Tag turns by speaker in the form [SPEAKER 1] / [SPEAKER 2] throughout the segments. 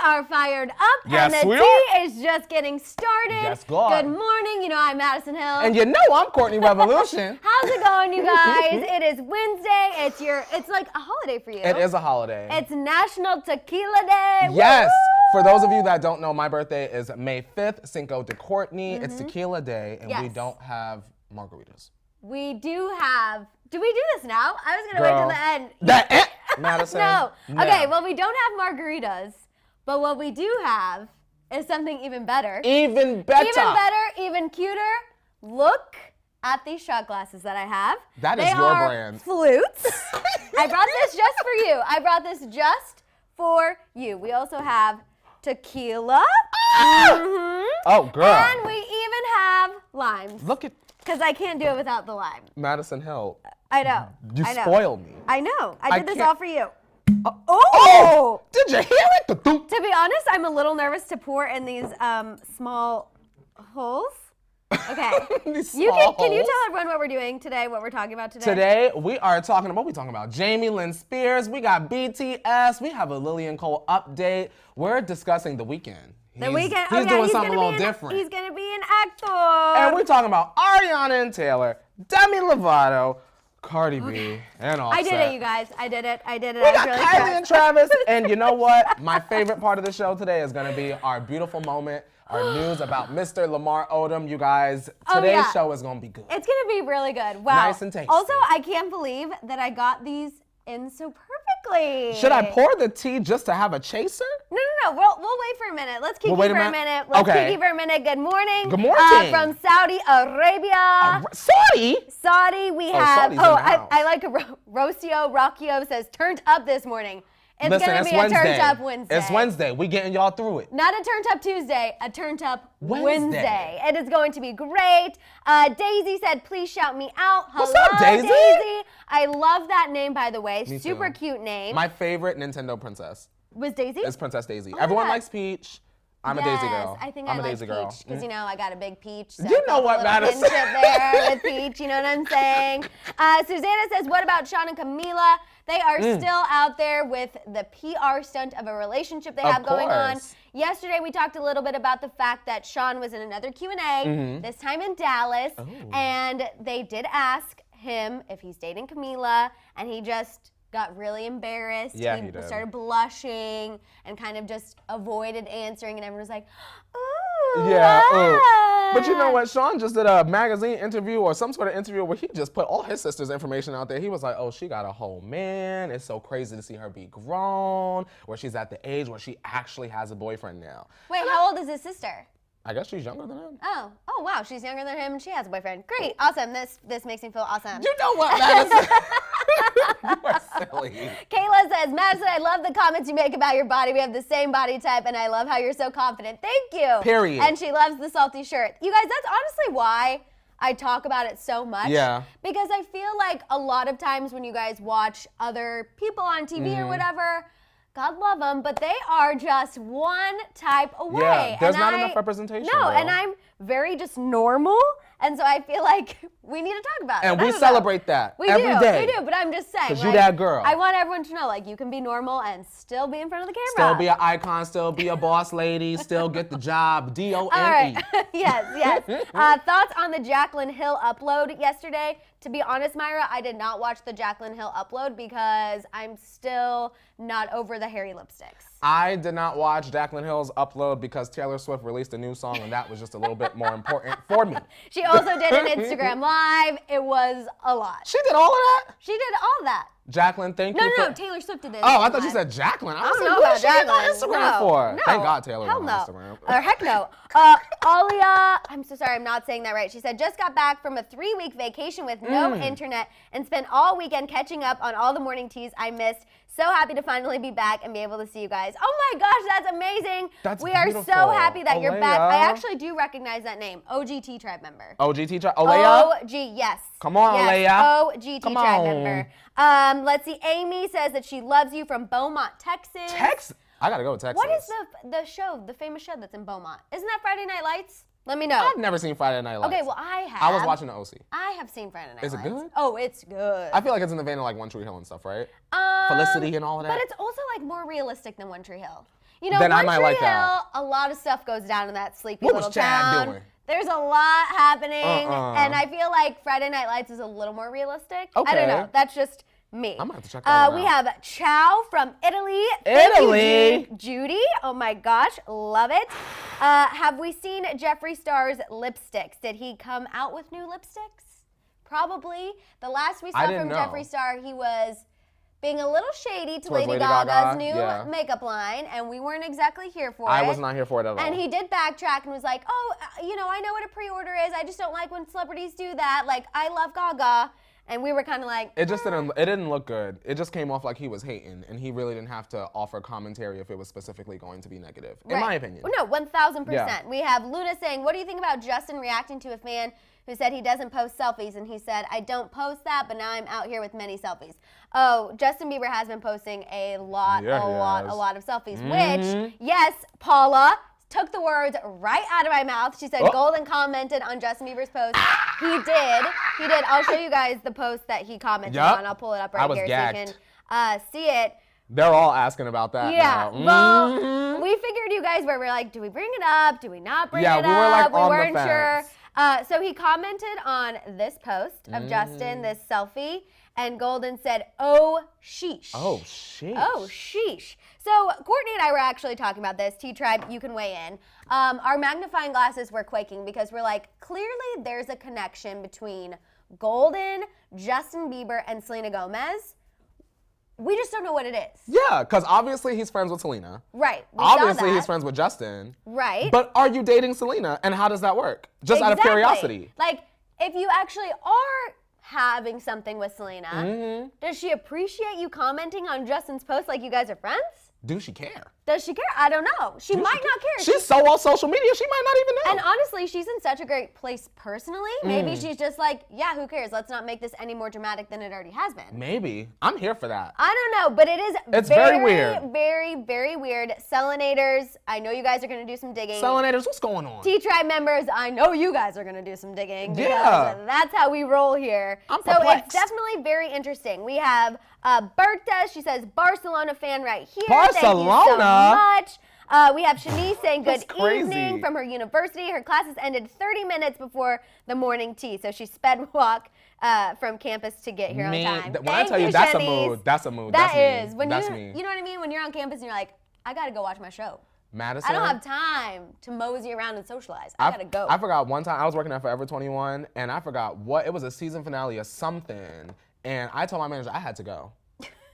[SPEAKER 1] are fired up,
[SPEAKER 2] Yes,
[SPEAKER 1] and the
[SPEAKER 2] we
[SPEAKER 1] tea is just getting started.
[SPEAKER 2] Yes, God.
[SPEAKER 1] Good morning. You know, I'm Maddison Hill.
[SPEAKER 2] And you know I'm Courtney Revolution.
[SPEAKER 1] How's it going, you guys? It is Wednesday. It's like a holiday for you.
[SPEAKER 2] It is a holiday.
[SPEAKER 1] It's National Tequila Day.
[SPEAKER 2] Yes.
[SPEAKER 1] Woo-hoo!
[SPEAKER 2] For those of you that don't know, my birthday is May 5th, Cinco de Courtney. It's Tequila Day, and we don't have margaritas.
[SPEAKER 1] We do have. Do we do this now? I was gonna wait till the end.
[SPEAKER 2] Madison.
[SPEAKER 1] No. Okay. Well, we don't have margaritas, but what we do have is something even better.
[SPEAKER 2] Even better.
[SPEAKER 1] Even better. Even cuter. Look at these shot glasses that I have.
[SPEAKER 2] That is your brand.
[SPEAKER 1] Flutes. I brought this just for you. For you. We also have tequila.
[SPEAKER 2] Oh, girl.
[SPEAKER 1] And we even have limes.
[SPEAKER 2] Look at.
[SPEAKER 1] Because I can't do it without the lime.
[SPEAKER 2] Madison Hill.
[SPEAKER 1] I know.
[SPEAKER 2] You spoiled me.
[SPEAKER 1] I know. I did this all for you.
[SPEAKER 2] Oh! Did you hear it?
[SPEAKER 1] To be honest, I'm a little nervous to pour in these small holes. Okay. Can you tell everyone what we're doing today, what we're talking about today?
[SPEAKER 2] Today, we are talking about Jamie Lynn Spears. We got BTS. We have a Lillian Cole update. We're discussing The Weeknd. He's doing something a little different.
[SPEAKER 1] He's going to be an actor.
[SPEAKER 2] And we're talking about Ariana and Taylor, Demi Lovato, Cardi B, and Offset.
[SPEAKER 1] I did it, you guys. I did it.
[SPEAKER 2] We got Kylie and Travis. And you know what? My favorite part of the show today is going to be our beautiful moment, our news about Mr. Lamar Odom. You guys, today's show is going to be good.
[SPEAKER 1] It's going to be really good. Wow.
[SPEAKER 2] Nice and tasty.
[SPEAKER 1] Also, I can't believe that I got these in so perfectly.
[SPEAKER 2] Should I pour the tea just to have a chaser?
[SPEAKER 1] No. We'll wait for a minute. Let's kiki for a minute.
[SPEAKER 2] Okay.
[SPEAKER 1] Kiki for a minute. Good morning.
[SPEAKER 2] Good morning.
[SPEAKER 1] From Saudi Arabia. Saudi, we have. I like Rocio says turned up this morning. It's going to be a turned up Wednesday.
[SPEAKER 2] It's Wednesday. We getting y'all through it.
[SPEAKER 1] Not a turned up Tuesday, a turned up Wednesday. It is going to be great. Daisy said, please shout me out. Hello,
[SPEAKER 2] what's up, Daisy?
[SPEAKER 1] I love that name, by the way. Super cute name.
[SPEAKER 2] My favorite Nintendo princess.
[SPEAKER 1] Was Daisy?
[SPEAKER 2] It's Princess Daisy. Everyone likes Peach. I'm a Daisy girl.
[SPEAKER 1] I think I'm a Daisy girl. Because, I got a big peach. So
[SPEAKER 2] you know what, Madison?
[SPEAKER 1] there with Peach, you know what I'm saying? Susanna says, what about Sean and Camila? They are still out there with the PR stunt of a relationship they have going on. Yesterday, we talked a little bit about the fact that Sean was in another Q&A, this time in Dallas, and they did ask him if he's dating Camila, and he just got really embarrassed.
[SPEAKER 2] Yeah,
[SPEAKER 1] he
[SPEAKER 2] did.
[SPEAKER 1] started blushing and kind of just avoided answering, and everyone was like, ooh.
[SPEAKER 2] Yeah, ooh. But you know what? Sean just did a magazine interview or some sort of interview where he just put all his sister's information out there. He was like, oh, she got a whole man. It's so crazy to see her be grown, where she's at the age where she actually has a boyfriend now.
[SPEAKER 1] Wait, how old is his sister?
[SPEAKER 2] I guess she's younger than him.
[SPEAKER 1] Oh, wow, she's younger than him and she has a boyfriend. Great, awesome. This makes me feel awesome.
[SPEAKER 2] You know what, Madison? You are silly.
[SPEAKER 1] Kayla says, Madison, I love the comments you make about your body. We have the same body type, and I love how you're so confident. Thank you.
[SPEAKER 2] Period.
[SPEAKER 1] And she loves the salty shirt. You guys, that's honestly why I talk about it so much.
[SPEAKER 2] Yeah.
[SPEAKER 1] Because I feel like a lot of times when you guys watch other people on TV or whatever, God love them, but they are just one type away.
[SPEAKER 2] Yeah, there's not enough representation.
[SPEAKER 1] No,
[SPEAKER 2] bro.
[SPEAKER 1] and I'm very just normal, and so I feel like we need to talk about it.
[SPEAKER 2] And we celebrate that every day.
[SPEAKER 1] We do, but I'm just saying.
[SPEAKER 2] Because you that girl.
[SPEAKER 1] I want everyone to know, you can be normal and still be in front of the camera.
[SPEAKER 2] Still be an icon, still be a boss lady, still get the job, DONE.
[SPEAKER 1] All right, yes. Thoughts on the Jaclyn Hill upload yesterday? To be honest, Myra, I did not watch the Jaclyn Hill upload because I'm still not over the hairy lipsticks.
[SPEAKER 2] I did not watch Jaclyn Hill's upload because Taylor Swift released a new song and that was just a little bit more important for me.
[SPEAKER 1] She also did an Instagram Live. It was a lot.
[SPEAKER 2] She did all of that?
[SPEAKER 1] She did all that.
[SPEAKER 2] Jaclyn, thank you.
[SPEAKER 1] No, Taylor Swift did this.
[SPEAKER 2] Oh, I thought you said Jaclyn. I was
[SPEAKER 1] don't
[SPEAKER 2] like,
[SPEAKER 1] know
[SPEAKER 2] what is she
[SPEAKER 1] about
[SPEAKER 2] getting on
[SPEAKER 1] Jaclyn.
[SPEAKER 2] Instagram for?
[SPEAKER 1] No.
[SPEAKER 2] Thank God Taylor
[SPEAKER 1] Hell
[SPEAKER 2] on
[SPEAKER 1] no.
[SPEAKER 2] Instagram.
[SPEAKER 1] Heck no. Alia, I'm so sorry, I'm not saying that right. She said, just got back from a 3-week vacation with no internet and spent all weekend catching up on all the morning teas I missed. So happy to finally be back and be able to see you guys. Oh my gosh, that's amazing. We are
[SPEAKER 2] beautiful.
[SPEAKER 1] so happy that you're back. I
[SPEAKER 2] Alea.
[SPEAKER 1] actually do recognize that name. OGT tribe member.
[SPEAKER 2] OGT tribe? Olea?
[SPEAKER 1] OG, yes.
[SPEAKER 2] Come on,
[SPEAKER 1] yes.
[SPEAKER 2] Olea.
[SPEAKER 1] OGT
[SPEAKER 2] Come
[SPEAKER 1] tribe
[SPEAKER 2] on.
[SPEAKER 1] member. Let's see. Amy says that she loves you from Beaumont, Texas.
[SPEAKER 2] Texas? I gotta go to Texas.
[SPEAKER 1] What is the show, the famous show that's in Beaumont? Isn't that Friday Night Lights? Let me know.
[SPEAKER 2] I've never seen Friday Night Lights.
[SPEAKER 1] Okay, well, I have.
[SPEAKER 2] I was watching the OC.
[SPEAKER 1] I have seen Friday Night Lights.
[SPEAKER 2] Is it good?
[SPEAKER 1] Oh, it's good.
[SPEAKER 2] I feel like it's in the vein of like One Tree Hill and stuff, right? Felicity and all of that.
[SPEAKER 1] But it's also like more realistic than One Tree Hill. You know,
[SPEAKER 2] then I
[SPEAKER 1] One
[SPEAKER 2] might
[SPEAKER 1] Tree
[SPEAKER 2] like
[SPEAKER 1] Hill,
[SPEAKER 2] that.
[SPEAKER 1] a lot of stuff goes down in that sleepy
[SPEAKER 2] What
[SPEAKER 1] little
[SPEAKER 2] was Chad
[SPEAKER 1] town.
[SPEAKER 2] doing?
[SPEAKER 1] There's a lot happening, and I feel like Friday Night Lights is a little more realistic. I don't know. That's just me.
[SPEAKER 2] I'm gonna have to check that one
[SPEAKER 1] We
[SPEAKER 2] out.
[SPEAKER 1] have Chow from Italy.
[SPEAKER 2] Italy.
[SPEAKER 1] Thank you, Judy. Oh my gosh, love it. Have we seen Jeffree Star's lipsticks? Did he come out with new lipsticks? Probably. The last we saw from Jeffree Star, he was being a little shady to Lady Gaga's new makeup line, and we weren't exactly here for it.
[SPEAKER 2] I was not here for it at all.
[SPEAKER 1] And he did backtrack and was like, oh, you know, I know what a pre-order is. I just don't like when celebrities do that. Like, I love Gaga. And we were kind of like,
[SPEAKER 2] it just didn't look good. It just came off like he was hating, and he really didn't have to offer commentary if it was specifically going to be negative, in my opinion.
[SPEAKER 1] No, 1,000%. We have Luna saying, what do you think about Justin reacting to a fan who said he doesn't post selfies? And he said, I don't post that, but now I'm out here with many selfies. Oh, Justin Bieber has been posting a lot of selfies, which, yes, Paula took the words right out of my mouth. She said Golden commented on Justin Bieber's post. He did. I'll show you guys the post that he commented on. I'll pull it up right here
[SPEAKER 2] gagged.
[SPEAKER 1] so you can see it.
[SPEAKER 2] They're all asking about that now.
[SPEAKER 1] Well, we figured you guys were like, do we bring it up? Do we not bring it up?
[SPEAKER 2] Yeah, we were like
[SPEAKER 1] we
[SPEAKER 2] on
[SPEAKER 1] weren't
[SPEAKER 2] the
[SPEAKER 1] sure.
[SPEAKER 2] fence.
[SPEAKER 1] So he commented on this post of Justin, this selfie, and Golden said, oh, sheesh.
[SPEAKER 2] Oh, sheesh.
[SPEAKER 1] Oh, sheesh. So Courtney and I were actually talking about this. T-Tribe, you can weigh in. Our magnifying glasses were quaking because we're like, clearly there's a connection between Golden, Justin Bieber, and Selena Gomez. We just don't know what it is.
[SPEAKER 2] Yeah, because obviously he's friends with Selena.
[SPEAKER 1] Right.
[SPEAKER 2] Obviously he's friends with Justin.
[SPEAKER 1] Right.
[SPEAKER 2] But are you dating Selena, and how does that work? Just out of curiosity.
[SPEAKER 1] Like, if you actually are having something with Selena, does she appreciate you commenting on Justin's post like you guys are friends?
[SPEAKER 2] Do she care?
[SPEAKER 1] Does she care? I don't know. She might not care.
[SPEAKER 2] She's so on social media, she might not even know.
[SPEAKER 1] And honestly, she's in such a great place personally. Maybe she's just like, yeah, who cares? Let's not make this any more dramatic than it already has been.
[SPEAKER 2] Maybe. I'm here for that.
[SPEAKER 1] I don't know, but it's
[SPEAKER 2] very weird.
[SPEAKER 1] Very, very weird. Selenators, I know you guys are going to do some digging.
[SPEAKER 2] Selenators, what's going on?
[SPEAKER 1] T-Tribe members, I know you guys are going to do some digging.
[SPEAKER 2] Yeah.
[SPEAKER 1] That's how we roll here.
[SPEAKER 2] I'm
[SPEAKER 1] so
[SPEAKER 2] perplexed.
[SPEAKER 1] It's definitely very interesting. We have Bertha, she says, Barcelona fan right here.
[SPEAKER 2] Barcelona?
[SPEAKER 1] Thank you so much. We have Shanice saying good
[SPEAKER 2] crazy.
[SPEAKER 1] evening from her university. Her classes ended 30 minutes before the morning tea, so she sped walk from campus to get here on time.
[SPEAKER 2] When I tell you that's
[SPEAKER 1] Shanice.
[SPEAKER 2] a mood, that's a mood.
[SPEAKER 1] That
[SPEAKER 2] that's
[SPEAKER 1] is.
[SPEAKER 2] Me.
[SPEAKER 1] When
[SPEAKER 2] that's
[SPEAKER 1] you,
[SPEAKER 2] me.
[SPEAKER 1] You know what I mean? When you're on campus and you're like, I gotta go watch my show.
[SPEAKER 2] Madison.
[SPEAKER 1] I don't have time to mosey around and socialize. I gotta go.
[SPEAKER 2] I forgot one time I was working at Forever 21, and I forgot it was a season finale or something, and I told my manager I had to go.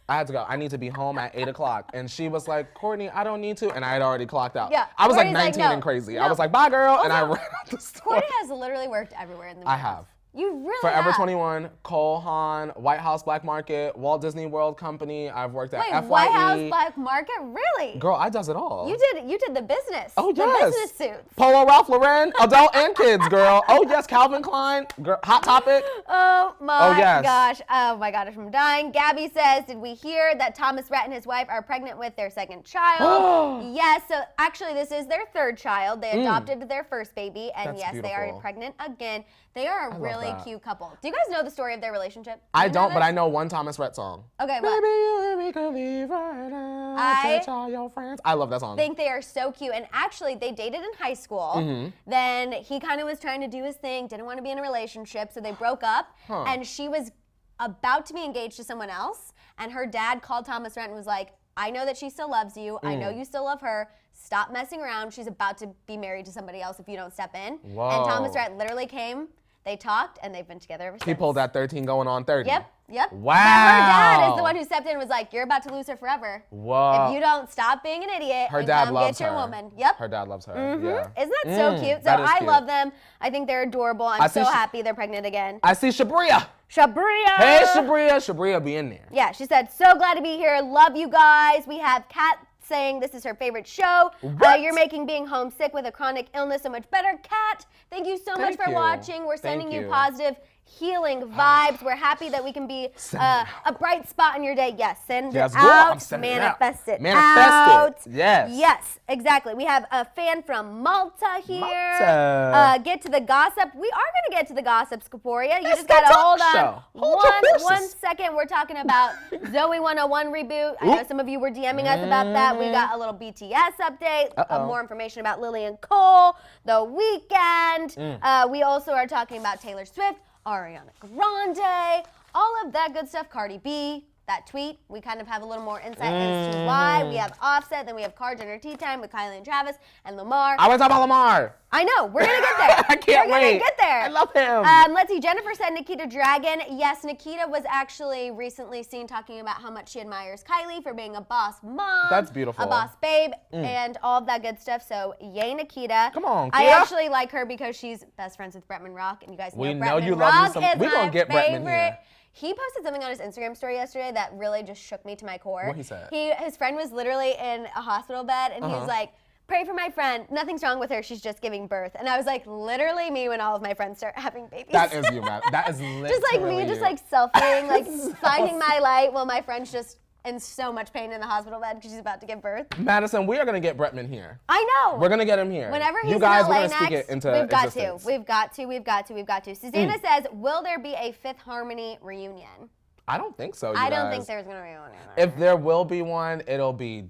[SPEAKER 2] I need to be home at 8 o'clock. And she was like, Courtney, I don't need to. And I had already clocked out.
[SPEAKER 1] Yeah.
[SPEAKER 2] I was
[SPEAKER 1] Courtney's
[SPEAKER 2] like 19
[SPEAKER 1] no,
[SPEAKER 2] and crazy.
[SPEAKER 1] no.
[SPEAKER 2] I was like, bye, girl.
[SPEAKER 1] Also,
[SPEAKER 2] and I ran out the store.
[SPEAKER 1] Courtney has literally worked everywhere in the
[SPEAKER 2] I
[SPEAKER 1] Midwest.
[SPEAKER 2] have.
[SPEAKER 1] You really
[SPEAKER 2] Forever
[SPEAKER 1] have.
[SPEAKER 2] 21, Cole Haan, White House Black Market, Walt Disney World Company. I've worked at FYE.
[SPEAKER 1] White House Black Market? Really?
[SPEAKER 2] Girl, I does it all.
[SPEAKER 1] You did the business.
[SPEAKER 2] Oh,
[SPEAKER 1] the
[SPEAKER 2] yes.
[SPEAKER 1] business suits.
[SPEAKER 2] Polo Ralph Lauren, adult and kids, girl. Oh, yes, Calvin Klein, girl, Hot Topic.
[SPEAKER 1] Oh my
[SPEAKER 2] yes.
[SPEAKER 1] gosh. Oh my gosh, I'm dying. Gabby says, did we hear that Thomas Rhett and his wife are pregnant with their second child? Yes, so actually this is their third child. They adopted their first baby, and
[SPEAKER 2] That's
[SPEAKER 1] yes, they are
[SPEAKER 2] beautiful.
[SPEAKER 1] pregnant again. They are a really
[SPEAKER 2] that.
[SPEAKER 1] cute couple. Do you guys know the story of their relationship?
[SPEAKER 2] I don't, but I know one Thomas Rhett song.
[SPEAKER 1] Okay,
[SPEAKER 2] Baby,
[SPEAKER 1] what?
[SPEAKER 2] you make me leave right now. Teach all your friends. I love that song.
[SPEAKER 1] I think they are so cute. And actually, they dated in high school. Then he kind of was trying to do his thing, didn't want to be in a relationship, so they broke up. And she was about to be engaged to someone else. And her dad called Thomas Rhett and was like, I know that she still loves you. I know you still love her. Stop messing around. She's about to be married to somebody else if you don't step in.
[SPEAKER 2] Whoa.
[SPEAKER 1] And Thomas Rhett literally came. They talked, and they've been together ever since.
[SPEAKER 2] He pulled that 13 going on 30.
[SPEAKER 1] Yep.
[SPEAKER 2] Wow.
[SPEAKER 1] But her dad is the one who stepped in and was like, you're about to lose her forever.
[SPEAKER 2] Whoa.
[SPEAKER 1] If you don't stop being an idiot
[SPEAKER 2] Her
[SPEAKER 1] and
[SPEAKER 2] dad
[SPEAKER 1] come
[SPEAKER 2] loves
[SPEAKER 1] get your
[SPEAKER 2] her.
[SPEAKER 1] woman. Yep.
[SPEAKER 2] Her dad loves her. Yeah.
[SPEAKER 1] Isn't that so cute? So
[SPEAKER 2] that is
[SPEAKER 1] I
[SPEAKER 2] cute.
[SPEAKER 1] love them. I think they're adorable. I'm so happy they're pregnant again.
[SPEAKER 2] I see Shabria.
[SPEAKER 1] Shabria.
[SPEAKER 2] Hey, Shabria. Shabria be in there.
[SPEAKER 1] Yeah, she said, so glad to be here. Love you guys. We have Kat saying this is her favorite show. You're making being homesick with a chronic illness so much better. Kat, thank you so much for watching. We're sending you positive healing vibes. We're happy that we can be a bright spot in your day. Yes, send it
[SPEAKER 2] girl,
[SPEAKER 1] out, manifest it out.
[SPEAKER 2] Yes.
[SPEAKER 1] Yes, exactly. We have a fan from Malta here. Get to the gossip. We are going to get to the gossip, Scoporia. You just got to hold on one second. We're talking about Zoey 101 reboot. I know some of you were DMing us about that. We got a little BTS update, more information about Lily and Cole, The Weeknd. We also are talking about Taylor Swift, Ariana Grande, all of that good stuff. Cardi B, that tweet, we kind of have a little more insight as to why. We have Offset, then we have Car Dinner Tea Time with Kylie and Travis and Lamar.
[SPEAKER 2] I want to talk about Lamar.
[SPEAKER 1] I know, we're gonna get there.
[SPEAKER 2] I can't wait.
[SPEAKER 1] We're gonna get there.
[SPEAKER 2] I love him.
[SPEAKER 1] Let's see, Jennifer said Nikita Dragon. Yes, Nikita was actually recently seen talking about how much she admires Kylie for being a boss mom.
[SPEAKER 2] That's beautiful.
[SPEAKER 1] A boss babe, and all of that good stuff. So, yay, Nikita.
[SPEAKER 2] Come on,
[SPEAKER 1] I
[SPEAKER 2] Kia.
[SPEAKER 1] actually like her because she's best friends with Bretman Rock, and you guys know Bretman Rock is
[SPEAKER 2] we gonna get
[SPEAKER 1] favorite.
[SPEAKER 2] Bretman here.
[SPEAKER 1] He posted something on his Instagram story yesterday that really just shook me to my core.
[SPEAKER 2] What he said?
[SPEAKER 1] His friend was literally in a hospital bed, and he's like, pray for my friend. Nothing's wrong with her. She's just giving birth. And I was like, literally me when all of my friends start having babies.
[SPEAKER 2] That is you, man. That is literally
[SPEAKER 1] just like me, just like selfing, like finding my light while my friend's just in so much pain in the hospital bed because she's about to give birth.
[SPEAKER 2] Madison, we are going to get Bretman here.
[SPEAKER 1] I know.
[SPEAKER 2] We're going to get him here.
[SPEAKER 1] Whenever he's
[SPEAKER 2] you guys,
[SPEAKER 1] in
[SPEAKER 2] we're
[SPEAKER 1] LA
[SPEAKER 2] going to speak
[SPEAKER 1] next,
[SPEAKER 2] it into
[SPEAKER 1] we've got
[SPEAKER 2] existence.
[SPEAKER 1] to. We've got to. Susanna says, will there be a Fifth Harmony reunion?
[SPEAKER 2] I don't think so,
[SPEAKER 1] I don't think there's going to be one.
[SPEAKER 2] If there will be one, it'll be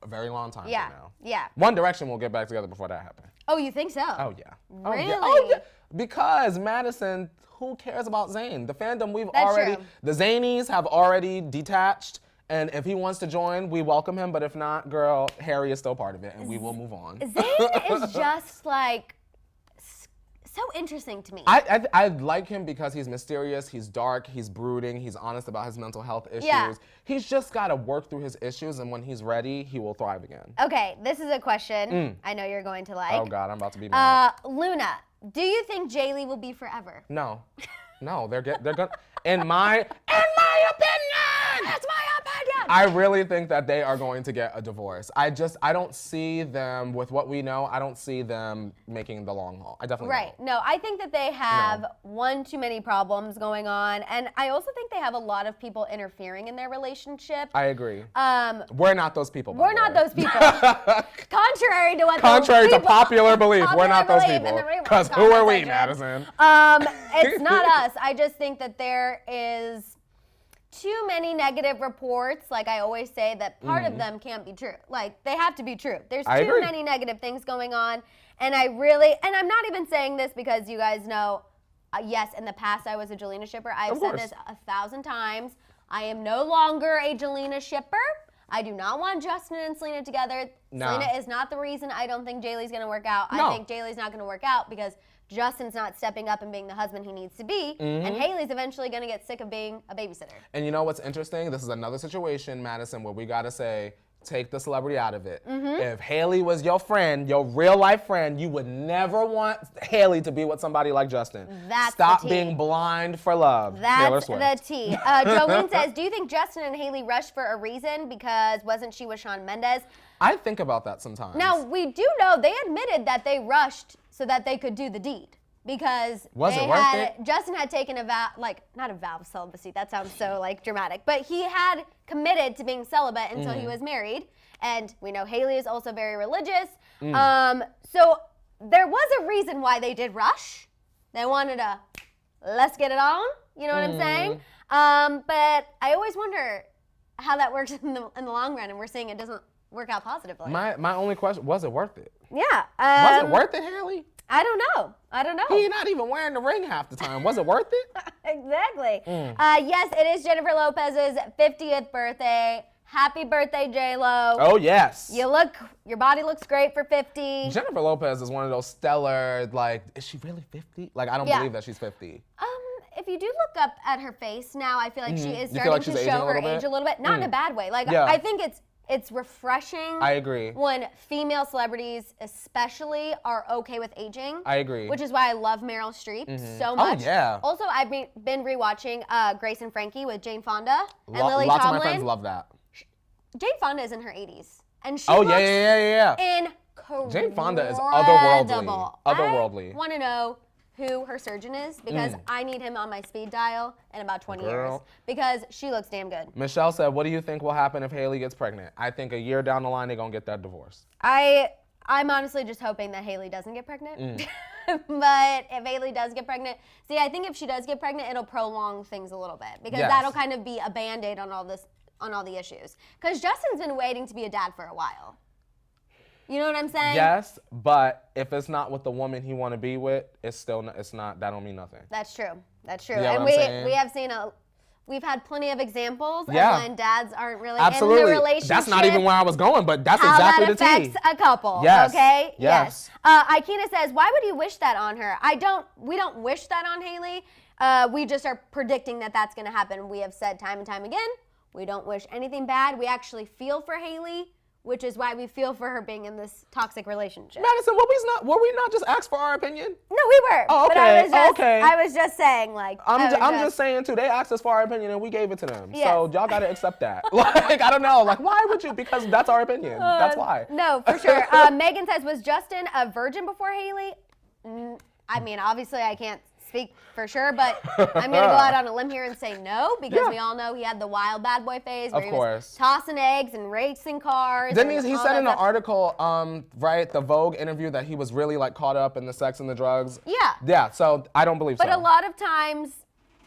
[SPEAKER 2] a very long time from now.
[SPEAKER 1] Yeah.
[SPEAKER 2] One Direction will get back together before that happens.
[SPEAKER 1] Oh, you think so?
[SPEAKER 2] Oh, yeah.
[SPEAKER 1] Really?
[SPEAKER 2] Oh, yeah. Because Madison, who cares about Zayn? The fandom, the Zanies have already detached. And if he wants to join, we welcome him. But if not, girl, Harry is still part of it, and we will move on.
[SPEAKER 1] Zayn is just like so interesting to me.
[SPEAKER 2] I like him because he's mysterious, he's dark, he's brooding, he's honest about his mental health issues.
[SPEAKER 1] Yeah.
[SPEAKER 2] He's just got to work through his issues, and when he's ready, he will thrive again.
[SPEAKER 1] Okay, this is a question I know you're going to like.
[SPEAKER 2] Oh, God, I'm about to be mad.
[SPEAKER 1] Luna, do you think Jaylee will be forever?
[SPEAKER 2] No. No, they're gonna. In my opinion,
[SPEAKER 1] that's my opinion.
[SPEAKER 2] I really think that they are going to get a divorce. I don't see them, with what we know, I don't see them making the long haul. I definitely don't.
[SPEAKER 1] No, I think that they have one too many problems going on, and I also think they have a lot of people interfering in their relationship.
[SPEAKER 2] I agree. We're not those people.
[SPEAKER 1] We're not those people. Contrary to what
[SPEAKER 2] to popular belief, we're not those people. Because who are we, Madison?
[SPEAKER 1] It's not us. I just think that there is too many negative reports. Like I always say, that part of them can't be true. Like they have to be true. There's too many negative things going on. And I'm not even saying this because you guys know, yes, in the past I was a Jelena shipper. I've said this 1,000 times. I am no longer a Jelena shipper. I do not want Justin and Selena together. Selena is not the reason I don't think Jaylee's going to work out. I think Jaylee's not going to work out because Justin's not stepping up and being the husband he needs to be, and Haley's eventually going to get sick of being a babysitter.
[SPEAKER 2] And you know what's interesting? This is another situation, Madison, where we got to say, take the celebrity out of it. If Haley was your friend, your real life friend, you would never want Haley to be with somebody like Justin. Stop being blind for love.
[SPEAKER 1] That's the tea. Jolene says, do you think Justin and Haley rushed for a reason because wasn't she with Shawn Mendes?
[SPEAKER 2] I think about that sometimes.
[SPEAKER 1] Now, we do know they admitted that they rushed so that they could do the deed. Because Justin had taken a vow, not a vow of celibacy, that sounds so dramatic, but he had committed to being celibate until he was married. And we know Haley is also very religious. So there was a reason why they did rush. They wanted to, let's get it on, you know what I'm saying? But I always wonder how that works in the long run, and we're seeing it doesn't work out positively.
[SPEAKER 2] My only question, was it worth it?
[SPEAKER 1] Yeah.
[SPEAKER 2] Was it worth it, Haley?
[SPEAKER 1] I don't know.
[SPEAKER 2] He's not even wearing the ring half the time. Was it worth it?
[SPEAKER 1] Exactly. Yes, it is Jennifer Lopez's 50th birthday. Happy birthday, J-Lo.
[SPEAKER 2] Oh, yes.
[SPEAKER 1] Your body looks great for 50.
[SPEAKER 2] Jennifer Lopez is one of those stellar, is she really 50? I don't believe that she's 50.
[SPEAKER 1] If you do look up at her face now, I feel like she is starting to show her age a little bit. Not in a bad way. I think it's refreshing.
[SPEAKER 2] I agree.
[SPEAKER 1] When female celebrities especially are okay with aging.
[SPEAKER 2] I agree.
[SPEAKER 1] Which is why I love Meryl Streep so much.
[SPEAKER 2] Oh, yeah.
[SPEAKER 1] Also, I've been rewatching Grace and Frankie with Jane Fonda and Lily Tomlin.
[SPEAKER 2] Lots of my friends love that.
[SPEAKER 1] Jane Fonda is in her 80s. And she
[SPEAKER 2] looks
[SPEAKER 1] incredible.
[SPEAKER 2] Jane Fonda is otherworldly.
[SPEAKER 1] I want to know who her surgeon is because I need him on my speed dial in about 20 years because she looks damn good.
[SPEAKER 2] Michelle said, what do you think will happen if Hailey gets pregnant? I think a year down the line, they're going to get that divorce.
[SPEAKER 1] I'm honestly just hoping that Hailey doesn't get pregnant. But if Hailey does get pregnant, see, I think if she does get pregnant, it'll prolong things a little bit because that'll kind of be a Band-Aid on all the issues. Because Justin's been waiting to be a dad for a while. You know what I'm saying?
[SPEAKER 2] Yes, but if it's not with the woman he want to be with, it's not, that don't mean nothing.
[SPEAKER 1] That's true. That's true.
[SPEAKER 2] You know
[SPEAKER 1] And we have seen we've had plenty of examples of when dads aren't really in the relationship.
[SPEAKER 2] That's not even where I was going, but that's
[SPEAKER 1] how
[SPEAKER 2] exactly
[SPEAKER 1] that
[SPEAKER 2] the tea.
[SPEAKER 1] affects a couple,
[SPEAKER 2] yes.
[SPEAKER 1] Okay?
[SPEAKER 2] Yes.
[SPEAKER 1] Ikena says, why would you wish that on her? We don't wish that on Hailey. We just are predicting that that's going to happen. We have said time and time again, we don't wish anything bad. We actually feel for Hailey, which is why we feel for her being in this toxic relationship.
[SPEAKER 2] Maddison, were we not just asked for our opinion?
[SPEAKER 1] No, we were.
[SPEAKER 2] Oh, okay.
[SPEAKER 1] But I was just saying, like.
[SPEAKER 2] I'm just saying, too, they asked us for our opinion and we gave it to them.
[SPEAKER 1] Yes.
[SPEAKER 2] So y'all got to accept that. Like, I don't know. Like, why would you? Because that's our opinion. That's why.
[SPEAKER 1] No, for sure. Megan says, was Justin a virgin before Hailey? I mean, obviously, I can't speak for sure, but I'm going to go out on a limb here and say no, because we all know he had the wild bad boy phase where he was tossing eggs and racing cars.
[SPEAKER 2] Didn't he said in an article, right, the Vogue interview that he was really like caught up in the sex and the drugs?
[SPEAKER 1] Yeah.
[SPEAKER 2] Yeah, so I don't believe so.
[SPEAKER 1] But a lot of times,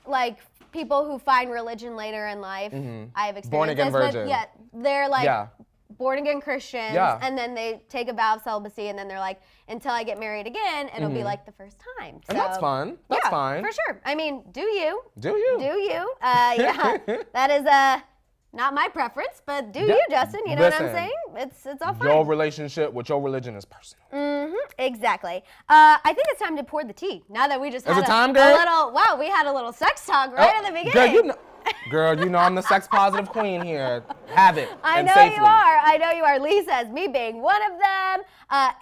[SPEAKER 1] like, people who find religion later in life, I have experienced
[SPEAKER 2] born again virgin.
[SPEAKER 1] Yeah, they're like born again Christians, and then they take a vow of celibacy, and then they're like, until I get married again, it'll be like the first time. So,
[SPEAKER 2] and that's fun. That's fine.
[SPEAKER 1] For sure. I mean, do you?
[SPEAKER 2] Do you?
[SPEAKER 1] Do you? Yeah, that is not my preference, but do you, Justin? You know what I'm saying? It's all fine.
[SPEAKER 2] Your relationship with your religion is personal.
[SPEAKER 1] Exactly. I think it's time to pour the tea. Now that we just had we had a little sex talk right at the beginning.
[SPEAKER 2] Girl, you know I'm the sex positive queen here. Have it.
[SPEAKER 1] I know
[SPEAKER 2] safely.
[SPEAKER 1] you are. I know you are. Lee says, me being one of them.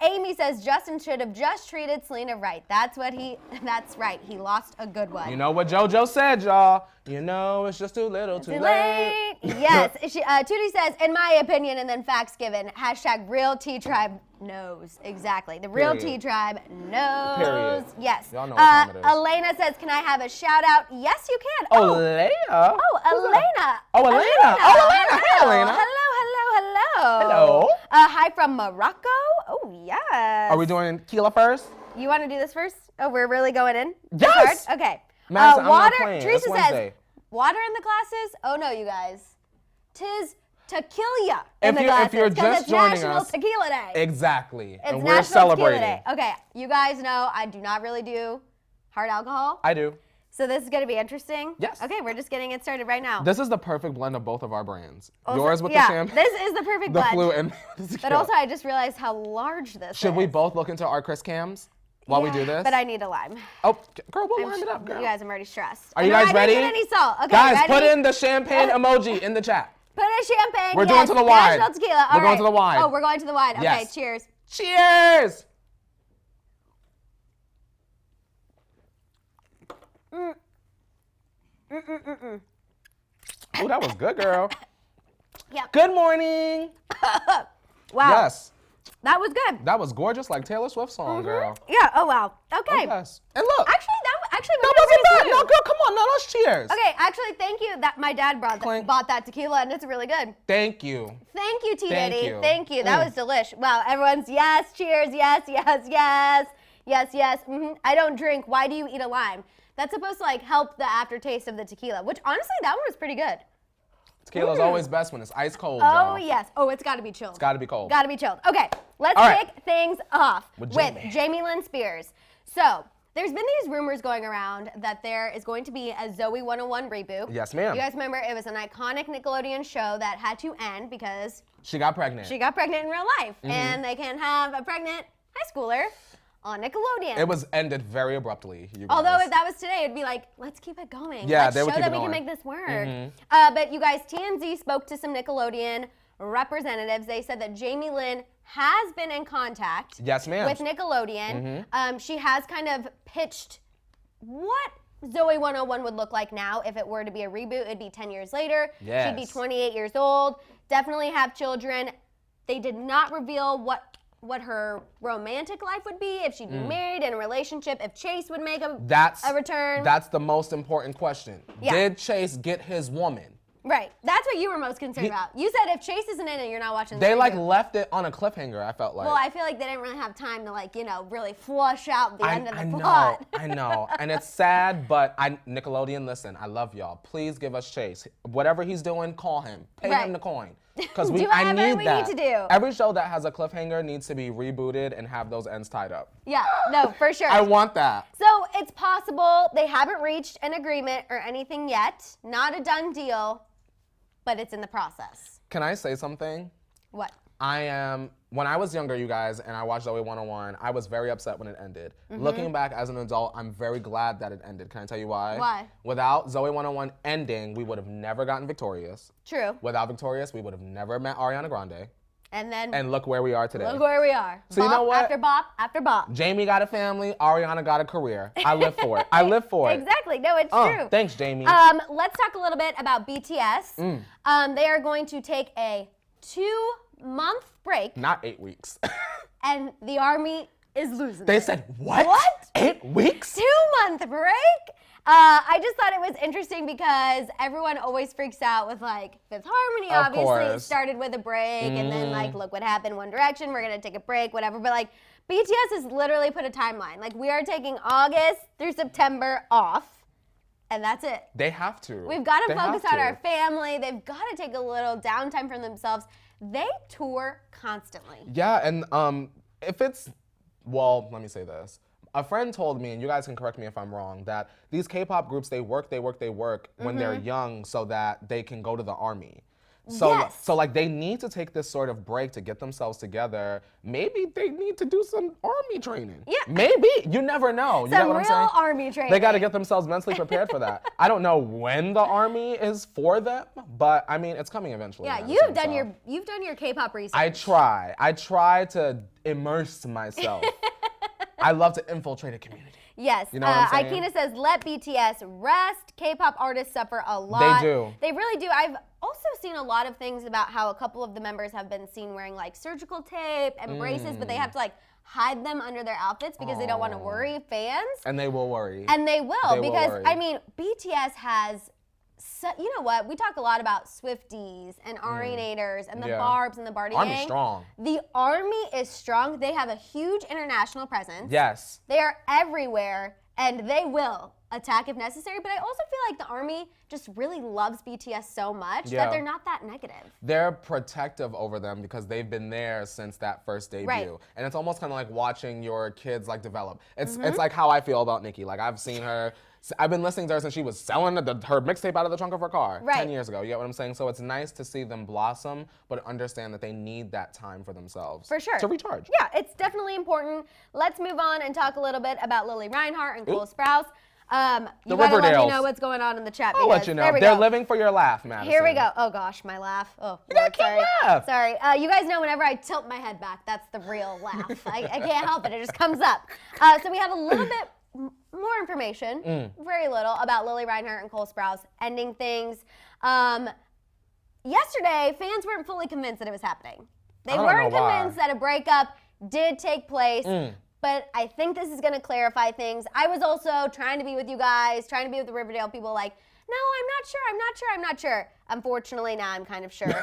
[SPEAKER 1] Amy says, Justin should have just treated Selena right. That's right. He lost a good one.
[SPEAKER 2] You know what JoJo said, y'all. You know it's just too little, too late.
[SPEAKER 1] Yes. Tootie says, in my opinion, and then facts given. # real T tribe knows. Exactly. The real T tribe knows.
[SPEAKER 2] Period.
[SPEAKER 1] Yes.
[SPEAKER 2] Y'all know what time it is.
[SPEAKER 1] Elena says, can I have a shout out? Yes, you can.
[SPEAKER 2] Elena.
[SPEAKER 1] Oh, Elena.
[SPEAKER 2] Oh, Elena. Oh, Elena. Hey, Elena.
[SPEAKER 1] Hello. Hi from Morocco. Oh, yes.
[SPEAKER 2] Are we doing tequila first?
[SPEAKER 1] You want to do this first? Oh, we're really going in?
[SPEAKER 2] Yes.
[SPEAKER 1] Okay.
[SPEAKER 2] Maddison, I'm
[SPEAKER 1] water.
[SPEAKER 2] not playing.
[SPEAKER 1] Teresa
[SPEAKER 2] It's Wednesday.
[SPEAKER 1] says, water in the glasses? Oh, no, you guys. 'Tis tequila in the glasses.
[SPEAKER 2] If you're just joining
[SPEAKER 1] National
[SPEAKER 2] us.
[SPEAKER 1] Tequila Day.
[SPEAKER 2] Exactly.
[SPEAKER 1] It's
[SPEAKER 2] and
[SPEAKER 1] National
[SPEAKER 2] we're celebrating.
[SPEAKER 1] Tequila Day. Okay, you guys know I do not really do hard alcohol.
[SPEAKER 2] I do.
[SPEAKER 1] So this is going to be interesting.
[SPEAKER 2] Yes.
[SPEAKER 1] Okay, we're just getting it started right now.
[SPEAKER 2] This is the perfect blend of both of our brands.
[SPEAKER 1] Also,
[SPEAKER 2] Yours with the champagne.
[SPEAKER 1] This is the perfect blend.
[SPEAKER 2] The flu and the tequila.
[SPEAKER 1] But also, I just realized how large this is.
[SPEAKER 2] Should we both look into our Chris cams while we do this?
[SPEAKER 1] But I need a lime.
[SPEAKER 2] Oh, girl, we'll line it up, girl.
[SPEAKER 1] You guys, I'm already stressed.
[SPEAKER 2] Are you guys ready?
[SPEAKER 1] I didn't put any salt. Okay,
[SPEAKER 2] guys,
[SPEAKER 1] ready?
[SPEAKER 2] put in the champagne emoji in the chat.
[SPEAKER 1] Put in champagne.
[SPEAKER 2] We're going to the wide.
[SPEAKER 1] National Tequila. All
[SPEAKER 2] We're going to the wide.
[SPEAKER 1] Oh, we're going to the wide. Okay,
[SPEAKER 2] yes.
[SPEAKER 1] Cheers.
[SPEAKER 2] Cheers. Oh, that was good, girl.
[SPEAKER 1] Yep.
[SPEAKER 2] Good morning.
[SPEAKER 1] Wow.
[SPEAKER 2] Yes.
[SPEAKER 1] That was good.
[SPEAKER 2] That was gorgeous, like Taylor Swift song, girl.
[SPEAKER 1] Yeah. Oh wow. Okay.
[SPEAKER 2] Oh, yes. And look.
[SPEAKER 1] Actually,
[SPEAKER 2] that wasn't bad. No, girl, come on. Now let's cheers.
[SPEAKER 1] Okay. Actually, thank you. That my dad bought that tequila, and it's really good.
[SPEAKER 2] Thank you.
[SPEAKER 1] Thank you, T
[SPEAKER 2] Thank
[SPEAKER 1] Diddy.
[SPEAKER 2] you.
[SPEAKER 1] Thank you. That was delish. Wow. Everyone's yes. Cheers. Yes. Yes. Yes. Yes. Yes. I don't drink. Why do you eat a lime? That's supposed to like help the aftertaste of the tequila, which honestly, that one was pretty good.
[SPEAKER 2] Tequila's always best when it's ice cold,
[SPEAKER 1] Oh,
[SPEAKER 2] y'all.
[SPEAKER 1] yes. Oh, it's got to be chilled.
[SPEAKER 2] It's got to be cold.
[SPEAKER 1] Got to be chilled. Okay, let's kick things off with Jamie Lynn Spears. So, there's been these rumors going around that there is going to be a Zoey 101 reboot.
[SPEAKER 2] Yes, ma'am.
[SPEAKER 1] You guys remember it was an iconic Nickelodeon show that had to end because
[SPEAKER 2] she got pregnant.
[SPEAKER 1] She got pregnant in real life. And they can't have a pregnant high schooler on Nickelodeon.
[SPEAKER 2] It was ended very abruptly, you guys.
[SPEAKER 1] Although if that was today, it'd be like, let's keep it going.
[SPEAKER 2] Yeah,
[SPEAKER 1] let's
[SPEAKER 2] they would
[SPEAKER 1] show
[SPEAKER 2] keep
[SPEAKER 1] that
[SPEAKER 2] it
[SPEAKER 1] we can
[SPEAKER 2] going.
[SPEAKER 1] make this work. But you guys, TMZ spoke to some Nickelodeon representatives. They said that Jamie Lynn has been in contact
[SPEAKER 2] yes, ma'am.
[SPEAKER 1] with Nickelodeon. She has kind of pitched what Zoey 101 would look like now if it were to be a reboot. It'd be 10 years later.
[SPEAKER 2] Yes.
[SPEAKER 1] She'd be 28 years old, definitely have children. They did not reveal what what her romantic life would be, if she'd be married in a relationship, if Chase would make a return.
[SPEAKER 2] That's the most important question.
[SPEAKER 1] Yeah.
[SPEAKER 2] Did Chase get his woman?
[SPEAKER 1] Right. That's what you were most concerned about. You said if Chase isn't in it, you're not watching the
[SPEAKER 2] They
[SPEAKER 1] reboot.
[SPEAKER 2] left it on a cliffhanger, I felt like.
[SPEAKER 1] Well, I feel like they didn't really have time to really flush out the end of the plot.
[SPEAKER 2] I know. And it's sad, but Nickelodeon, listen, I love y'all. Please give us Chase. Whatever he's doing, call him. Pay him the coin. Because
[SPEAKER 1] Do whatever we need to do.
[SPEAKER 2] Every show that has a cliffhanger needs to be rebooted and have those ends tied up.
[SPEAKER 1] Yeah, no, for sure.
[SPEAKER 2] I want that.
[SPEAKER 1] So it's possible they haven't reached an agreement or anything yet. Not a done deal, but it's in the process.
[SPEAKER 2] Can I say something?
[SPEAKER 1] What?
[SPEAKER 2] When I was younger, you guys, and I watched Zoey 101, I was very upset when it ended. Looking back as an adult, I'm very glad that it ended. Can I tell you why?
[SPEAKER 1] Why?
[SPEAKER 2] Without Zoey 101 ending, we would have never gotten Victorious.
[SPEAKER 1] True.
[SPEAKER 2] Without Victorious, we would have never met Ariana Grande.
[SPEAKER 1] And
[SPEAKER 2] look where we are today.
[SPEAKER 1] Look where we are.
[SPEAKER 2] So
[SPEAKER 1] bop
[SPEAKER 2] you know what?
[SPEAKER 1] After bop after bop.
[SPEAKER 2] Jamie got a family, Ariana got a career. I live for it. I live for it.
[SPEAKER 1] Exactly. No, it's true.
[SPEAKER 2] Thanks, Jamie.
[SPEAKER 1] Let's talk a little bit about BTS. They are going to take a 2-month break.
[SPEAKER 2] Not 8 weeks.
[SPEAKER 1] And the ARMY is losing
[SPEAKER 2] They
[SPEAKER 1] it.
[SPEAKER 2] said, what?
[SPEAKER 1] What?
[SPEAKER 2] 8 weeks?
[SPEAKER 1] 2-month break? I just thought it was interesting because everyone always freaks out with Fifth Harmony.
[SPEAKER 2] Of
[SPEAKER 1] Obviously,
[SPEAKER 2] course.
[SPEAKER 1] it started with a break, and then look what happened. One Direction, we're gonna take a break, whatever. But BTS has literally put a timeline. We are taking August through September off, and that's it.
[SPEAKER 2] They have to.
[SPEAKER 1] We've got to focus on our family. They've got to take a little downtime from themselves. They tour constantly.
[SPEAKER 2] Yeah, and let me say this. A friend told me, and you guys can correct me if I'm wrong, that these K-pop groups, they work when they're young so that they can go to the army. So they need to take this sort of break to get themselves together. Maybe they need to do some army training.
[SPEAKER 1] Yeah.
[SPEAKER 2] Maybe. You never know. You know what I'm saying?
[SPEAKER 1] Real army training.
[SPEAKER 2] They got to get themselves mentally prepared for that. I don't know when the army is for them, but I mean, it's coming eventually.
[SPEAKER 1] Yeah,
[SPEAKER 2] Madison,
[SPEAKER 1] you've done your K-pop research.
[SPEAKER 2] I try to immerse myself. I love to infiltrate a community.
[SPEAKER 1] Yes.
[SPEAKER 2] You know what I'm saying?
[SPEAKER 1] Ikena says, let BTS rest. K-pop artists suffer a lot.
[SPEAKER 2] They do.
[SPEAKER 1] They really do. I've also seen a lot of things about how a couple of the members have been seen wearing surgical tape and braces, but they have to hide them under their outfits because they don't want to worry fans.
[SPEAKER 2] And they will worry.
[SPEAKER 1] And they will because,
[SPEAKER 2] worry.
[SPEAKER 1] I mean, BTS has... So, you know what? We talk a lot about Swifties and Arianators and the Barbs and the Barty
[SPEAKER 2] Army's
[SPEAKER 1] Gang.
[SPEAKER 2] strong.
[SPEAKER 1] The Army is strong. They have a huge international presence.
[SPEAKER 2] Yes.
[SPEAKER 1] They are everywhere, and they will attack if necessary. But I also feel like the Army just really loves BTS so much that they're not that negative.
[SPEAKER 2] They're protective over them because they've been there since that first debut.
[SPEAKER 1] Right.
[SPEAKER 2] And it's almost kind of like watching your kids develop. It's like how I feel about Nicki. I've seen her. I've been listening to her since she was selling her mixtape out of the trunk of her car 10 years ago. You get what I'm saying? So it's nice to see them blossom, but understand that they need that time for themselves.
[SPEAKER 1] For sure.
[SPEAKER 2] To recharge.
[SPEAKER 1] Yeah, it's definitely important. Let's move on and talk a little bit about Lily Reinhart and Cole Sprouse. You gotta let me know what's going on in the chat.
[SPEAKER 2] I'll let you know. They're living for your laugh, Madison.
[SPEAKER 1] Here we go. Oh gosh, my laugh. Oh, Lord, sorry.
[SPEAKER 2] Laugh.
[SPEAKER 1] Sorry. You guys know whenever I tilt my head back, that's the real laugh. I can't help it. It just comes up. So we have a little bit more information, very little, about Lily Reinhart and Cole Sprouse ending things. Yesterday, fans weren't fully convinced that it was happening. They weren't convinced that a breakup did take place. But I think this is going to clarify things. I was also trying to be with you guys, trying to be with the Riverdale people no, I'm not sure. Unfortunately, now I'm kind of sure.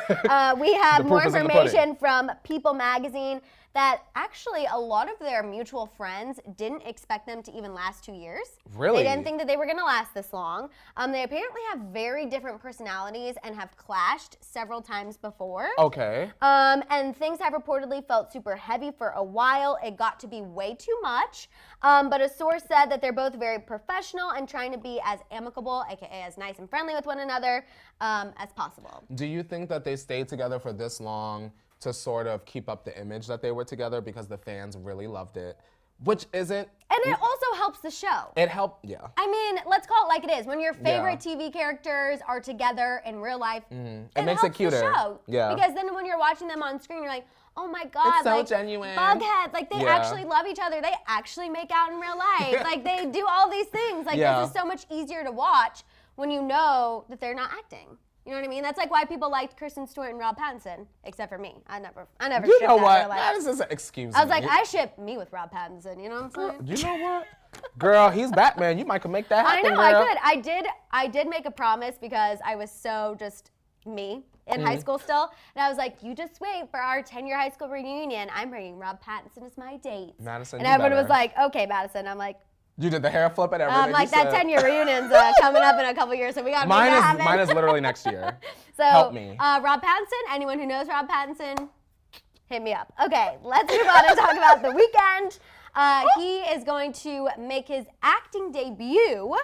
[SPEAKER 1] We have more information from People magazine that actually a lot of their mutual friends didn't expect them to even last 2 years.
[SPEAKER 2] Really?
[SPEAKER 1] They didn't think that they were going to last this long. They apparently have very different personalities and have clashed several times before.
[SPEAKER 2] Okay.
[SPEAKER 1] And things have reportedly felt super heavy for a while. It got to be way too much. But a source said that they're both very professional and trying to be as amicable, aka as nice and friendly with one another as possible.
[SPEAKER 2] Do you think that they stayed together for this long to sort of keep up the image that they were together because the fans really loved it? Which isn't...
[SPEAKER 1] And it also helps the show.
[SPEAKER 2] It helped, yeah.
[SPEAKER 1] I mean, let's call it like it is. When your favorite TV characters are together in real life, it
[SPEAKER 2] makes it cuter.
[SPEAKER 1] The show.
[SPEAKER 2] Yeah.
[SPEAKER 1] Because then when you're watching them on screen, you're like, oh my God,
[SPEAKER 2] it's so genuine.
[SPEAKER 1] Bughead, they actually love each other. They actually make out in real life. They do all these things. This is so much easier to watch when you know that they're not acting. You know what I mean? That's like why people liked Kristen Stewart and Rob Pattinson, except for me. I never
[SPEAKER 2] You
[SPEAKER 1] shipped
[SPEAKER 2] know
[SPEAKER 1] that
[SPEAKER 2] what?
[SPEAKER 1] in real life.
[SPEAKER 2] That is just an excuse.
[SPEAKER 1] I was like, I ship me with Rob Pattinson. You know what I'm saying?
[SPEAKER 2] You know what? Girl, he's Batman. You might could make that happen,
[SPEAKER 1] I know,
[SPEAKER 2] girl.
[SPEAKER 1] I could. I did make a promise because I was so just me in high school still. And I was like, you just wait for our 10-year high school reunion. I'm bringing Rob Pattinson as my date.
[SPEAKER 2] Madison,
[SPEAKER 1] and everyone was like, okay, Madison. I'm like,
[SPEAKER 2] you did the hair flip and everything.
[SPEAKER 1] like that 10-year reunion's coming up in a couple years, so we got to make that happen.
[SPEAKER 2] Mine is literally next year.
[SPEAKER 1] So,
[SPEAKER 2] help me.
[SPEAKER 1] Rob Pattinson, anyone who knows Rob Pattinson, hit me up. Okay, let's move on and talk about The Weeknd. He is going to make his acting debut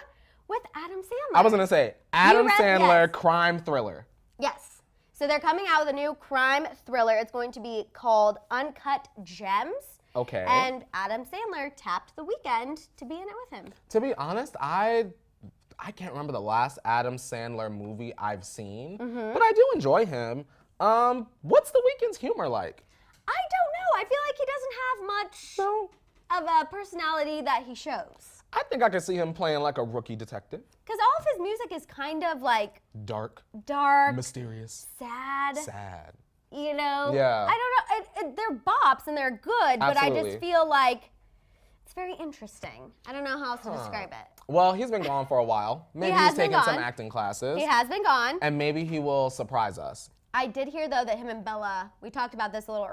[SPEAKER 1] with Adam Sandler.
[SPEAKER 2] I was going to say, Adam Sandler
[SPEAKER 1] yes.
[SPEAKER 2] crime thriller.
[SPEAKER 1] Yes. So they're coming out with a new crime thriller. It's going to be called Uncut Gems.
[SPEAKER 2] Okay.
[SPEAKER 1] And Adam Sandler tapped The Weeknd to be in it with him.
[SPEAKER 2] To be honest, I can't remember the last Adam Sandler movie I've seen, but I do enjoy him. What's The Weeknd's humor like?
[SPEAKER 1] I don't know. I feel like he doesn't have much of a personality that he shows.
[SPEAKER 2] I think I could see him playing like a rookie detective.
[SPEAKER 1] Because all of his music is kind of like
[SPEAKER 2] Dark,
[SPEAKER 1] mysterious,
[SPEAKER 2] sad.
[SPEAKER 1] You know?
[SPEAKER 2] Yeah.
[SPEAKER 1] I don't know. They're bops and they're good, but I just feel like it's very interesting. I don't know how else to describe it.
[SPEAKER 2] Well, he's been gone for a while. Maybe he's taking some acting classes.
[SPEAKER 1] He has been gone.
[SPEAKER 2] And maybe he will surprise us.
[SPEAKER 1] I did hear, though, that him and Bella, we talked about this a little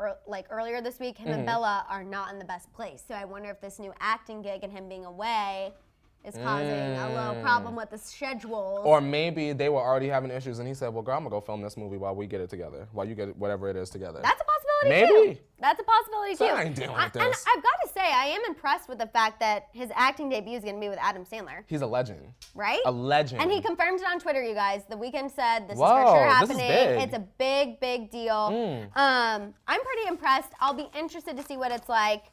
[SPEAKER 1] earlier this week, him and Bella are not in the best place. So I wonder if this new acting gig and him being away is causing a little problem with the schedules.
[SPEAKER 2] Or maybe they were already having issues and he said, well, girl, I'm going to go film this movie while we get it together, while you get whatever it is together.
[SPEAKER 1] That's a possibility, too.
[SPEAKER 2] Maybe.
[SPEAKER 1] That's a possibility,
[SPEAKER 2] So
[SPEAKER 1] too.
[SPEAKER 2] I ain't dealing with this.
[SPEAKER 1] And I've got to say, I am impressed with the fact that his acting debut is going to be with Adam Sandler.
[SPEAKER 2] He's a legend.
[SPEAKER 1] Right?
[SPEAKER 2] A legend.
[SPEAKER 1] And he confirmed it on Twitter, you guys. The Weeknd said this is
[SPEAKER 2] Whoa,
[SPEAKER 1] for sure
[SPEAKER 2] this
[SPEAKER 1] happening.
[SPEAKER 2] is big.
[SPEAKER 1] It's a big, big deal. I'm pretty impressed. I'll be interested to see what it's like.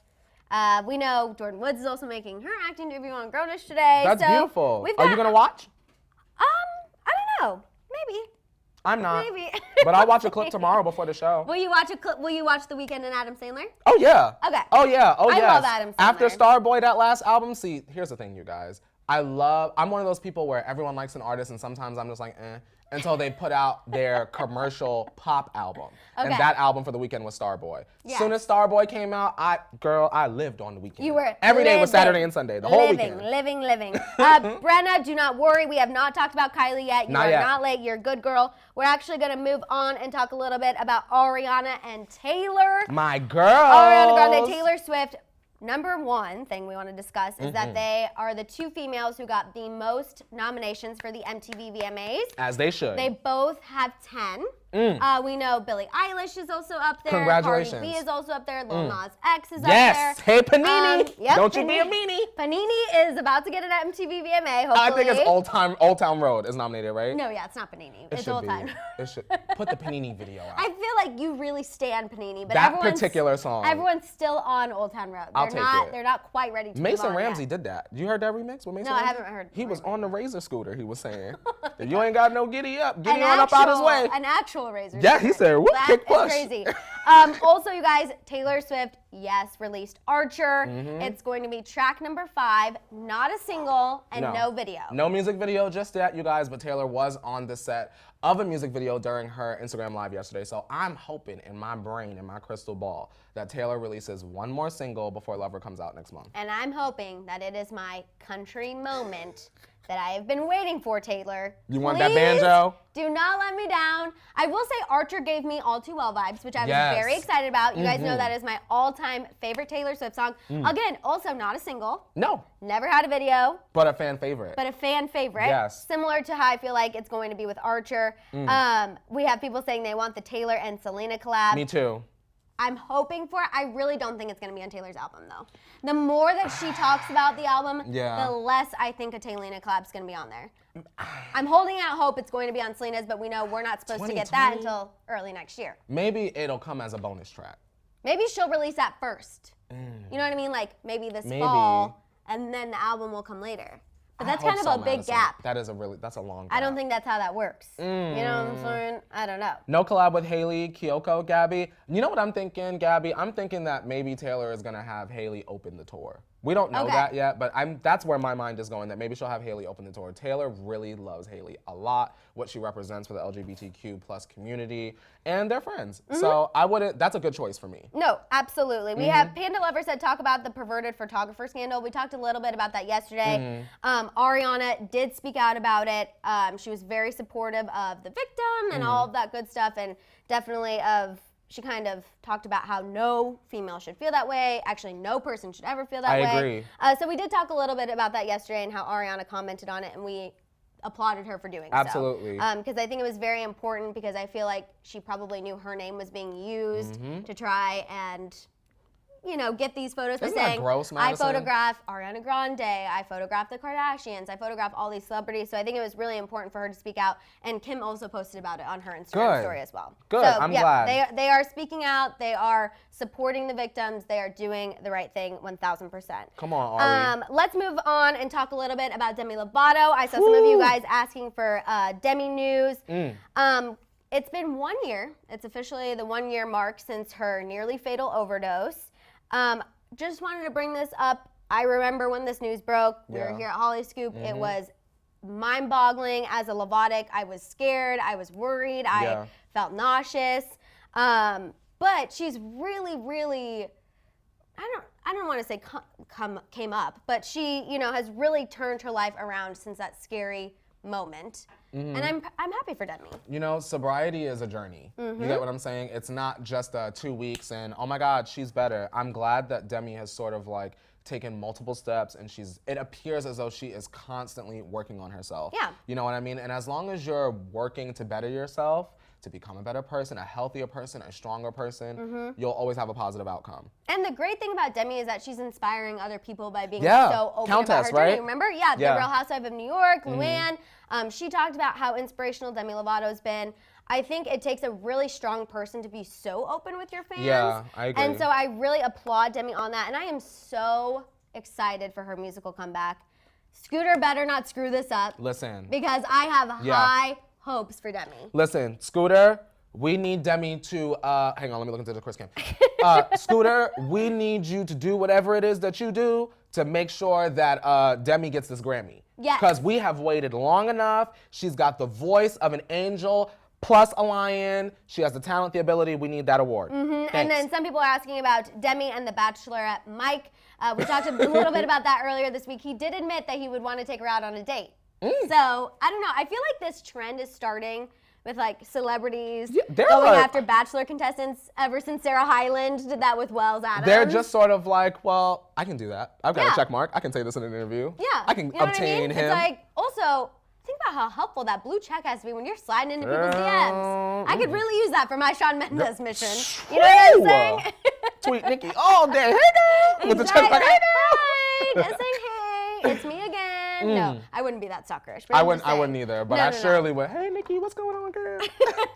[SPEAKER 1] We know Jordan Woods is also making her acting debut on Grownish today.
[SPEAKER 2] That's beautiful. Are you going to watch?
[SPEAKER 1] I don't know. Maybe.
[SPEAKER 2] I'm not.
[SPEAKER 1] Maybe.
[SPEAKER 2] But I'll watch a clip tomorrow before the show.
[SPEAKER 1] Will you watch a clip? Will you watch The Weeknd and Adam Sandler?
[SPEAKER 2] Oh, yeah.
[SPEAKER 1] Okay.
[SPEAKER 2] Oh, yeah. Oh, yeah.
[SPEAKER 1] I love Adam Sandler.
[SPEAKER 2] After Starboy, that last album, see, here's the thing, you guys. I'm one of those people where everyone likes an artist and sometimes I'm just like, until they put out their commercial pop album.
[SPEAKER 1] Okay.
[SPEAKER 2] And that album for The Weeknd was Starboy.
[SPEAKER 1] Yes.
[SPEAKER 2] Soon as Starboy came out, I lived on The Weeknd.
[SPEAKER 1] You were
[SPEAKER 2] Every day was
[SPEAKER 1] living.
[SPEAKER 2] Saturday and Sunday, the whole weekend.
[SPEAKER 1] Living. Brenna, do not worry. We have not talked about Kylie yet. You
[SPEAKER 2] Not
[SPEAKER 1] are
[SPEAKER 2] yet.
[SPEAKER 1] not late. You're a good girl. We're actually going to move on and talk a little bit about Ariana and Taylor.
[SPEAKER 2] My girl.
[SPEAKER 1] Ariana Grande, Taylor Swift. Number one thing we want to discuss is that they are the two females who got the most nominations for the MTV VMAs.
[SPEAKER 2] As they should.
[SPEAKER 1] They both have 10. We know Billie Eilish is also up there.
[SPEAKER 2] Congratulations.
[SPEAKER 1] Cardi B is also up there. Lil Nas X is
[SPEAKER 2] Yes.
[SPEAKER 1] up there.
[SPEAKER 2] Hey, Panini.
[SPEAKER 1] Yep,
[SPEAKER 2] Don't you be a meanie.
[SPEAKER 1] Panini is about to get an MTV VMA, hopefully.
[SPEAKER 2] I think it's Old Town Road is nominated, right?
[SPEAKER 1] No, yeah, it's not Panini.
[SPEAKER 2] It
[SPEAKER 1] It's
[SPEAKER 2] should
[SPEAKER 1] Old
[SPEAKER 2] be.
[SPEAKER 1] Time.
[SPEAKER 2] It should. Put the Panini video out.
[SPEAKER 1] I feel like you really stand Panini, but
[SPEAKER 2] That particular song.
[SPEAKER 1] Everyone's still on Old Town Road.
[SPEAKER 2] I'll take it.
[SPEAKER 1] They're not quite ready to move
[SPEAKER 2] Mason
[SPEAKER 1] on
[SPEAKER 2] Ramsey
[SPEAKER 1] yet.
[SPEAKER 2] did that. You heard that remix with Mason
[SPEAKER 1] No, I
[SPEAKER 2] Ramsey?
[SPEAKER 1] haven't heard
[SPEAKER 2] He was
[SPEAKER 1] Ramsey.
[SPEAKER 2] on the Razor scooter, he was saying. If you ain't got no giddy up, giddy
[SPEAKER 1] An
[SPEAKER 2] on up out his way.
[SPEAKER 1] An actual razor.
[SPEAKER 2] Yeah, he said, whoop,
[SPEAKER 1] That
[SPEAKER 2] kick,
[SPEAKER 1] is
[SPEAKER 2] push.
[SPEAKER 1] crazy. Also, you guys, Taylor Swift, yes, released Archer. It's going to be track number 5, not a single, and no video.
[SPEAKER 2] No music video just yet, you guys, but Taylor was on the set of a music video during her Instagram Live yesterday. So I'm hoping in my brain, in my crystal ball, that Taylor releases one more single before Lover comes out next month.
[SPEAKER 1] And I'm hoping that it is my country moment that I have been waiting for, Taylor.
[SPEAKER 2] You want that banjo?
[SPEAKER 1] Do not let me down. I will say Archer gave me All Too Well vibes, which I was
[SPEAKER 2] Yes.
[SPEAKER 1] very excited about. You guys know that is my all-time favorite Taylor Swift song. Again, also not a single.
[SPEAKER 2] No,
[SPEAKER 1] Never had a video.
[SPEAKER 2] but a fan favorite.
[SPEAKER 1] But a fan favorite.
[SPEAKER 2] Yes.
[SPEAKER 1] Similar to how I feel like it's going to be with Archer. We have people saying they want the Taylor and Selena collab.
[SPEAKER 2] Me too.
[SPEAKER 1] I'm hoping for it. I really don't think it's going to be on Taylor's album, though. The more that she talks about the album, the less I think a Taylor collab is going to be on there. I'm holding out hope it's going to be on Selena's, but we know we're not supposed to get that until early next year.
[SPEAKER 2] Maybe it'll come as a bonus track.
[SPEAKER 1] Maybe she'll release that first. You know what I mean? Like maybe this fall, and then the album will come later. But that's kind of a big gap.
[SPEAKER 2] That's a long gap.
[SPEAKER 1] I don't think that's how that works. You know what I'm saying? I don't know.
[SPEAKER 2] No collab with Haley, Kyoko, Gabby. You know what I'm thinking, Gabby? I'm thinking that maybe Taylor is gonna have Haley open the tour. We don't know that yet, but that's where my mind is going, that maybe she'll have Hailey open the door. Taylor really loves Hailey a lot, what she represents for the LGBTQ plus community, and they're friends. So that's a good choice for me.
[SPEAKER 1] No, absolutely. We have Panda Lover said talk about the perverted photographer scandal. We talked a little bit about that yesterday. Ariana did speak out about it. She was very supportive of the victim and all of that good stuff, and definitely she kind of talked about how no female should feel that way. Actually, no person should ever feel that way.
[SPEAKER 2] I agree.
[SPEAKER 1] So we did talk a little bit about that yesterday and how Ariana commented on it, and we applauded her for doing
[SPEAKER 2] Absolutely.
[SPEAKER 1] so. Because I think it was very important, because I feel like she probably knew her name was being used to try and, get these photos by saying,
[SPEAKER 2] gross,
[SPEAKER 1] I
[SPEAKER 2] Madison?
[SPEAKER 1] photograph Ariana Grande, I photograph the Kardashians, I photograph all these celebrities. So I think it was really important for her to speak out. And Kim also posted about it on her Instagram story as well.
[SPEAKER 2] Good,
[SPEAKER 1] so,
[SPEAKER 2] I'm glad.
[SPEAKER 1] They are speaking out, they are supporting the victims, they are doing the right thing 1,000%.
[SPEAKER 2] Come on, Ari.
[SPEAKER 1] Let's move on and talk a little bit about Demi Lovato. I saw some of you guys asking for Demi news. It's been 1 year. It's officially the 1 year mark since her nearly fatal overdose. Just wanted to bring this up. I remember when this news broke. We were here at Hollyscoop. It was mind-boggling. As a Lovatic, I was scared. I was worried. I felt nauseous. But she's really, really, I don't want to say came up, but she, has really turned her life around since that scary moment. And I'm happy for Demi.
[SPEAKER 2] Sobriety is a journey. You get what I'm saying? It's not just 2 weeks and, oh my God, she's better. I'm glad that Demi has sort of taken multiple steps, and it appears as though she is constantly working on herself.
[SPEAKER 1] Yeah.
[SPEAKER 2] You know what I mean? And as long as you're working to better yourself, to become a better person, a healthier person, a stronger person, you'll always have a positive outcome. And
[SPEAKER 1] the great thing about Demi is that she's inspiring other people by being so open about her journey. Remember? Yeah, the Real Housewife of New York, Luann. She talked about how inspirational Demi Lovato's been. I think it takes a really strong person to be so open with your fans.
[SPEAKER 2] Yeah, I agree.
[SPEAKER 1] And so I really applaud Demi on that. And I am so excited for her musical comeback. Scooter better not screw this up.
[SPEAKER 2] Listen.
[SPEAKER 1] Because I have high hopes for Demi.
[SPEAKER 2] Listen, Scooter, we need Demi to, hang on, let me look into the Chris Cam. Scooter, we need you to do whatever it is that you do to make sure that Demi gets this Grammy.
[SPEAKER 1] Yes.
[SPEAKER 2] Because we have waited long enough. She's got the voice of an angel plus a lion. She has the talent, the ability. We need that award.
[SPEAKER 1] And then some people are asking about Demi and the Bachelorette Mike. We talked a little bit about that earlier this week. He did admit that he would want to take her out on a date. So, I don't know. I feel like this trend is starting with celebrities going after Bachelor contestants ever since Sarah Hyland did that with Wells Adams.
[SPEAKER 2] They're just sort of well, I can do that. I've got a check mark. I can say this in an interview.
[SPEAKER 1] Yeah.
[SPEAKER 2] I can obtain him.
[SPEAKER 1] It's also, think about how helpful that blue check has to be when you're sliding into people's DMs. I could really use that for my Shawn Mendes mission. You know what I'm saying?
[SPEAKER 2] Tweet Nikki all day. Hey, girl. With the check mark.
[SPEAKER 1] Hey, girl. Just saying, hey, it's me again. No, I wouldn't be that suckerish. But
[SPEAKER 2] I wouldn't either. But I surely would. Hey, Nikki, what's going on, girl?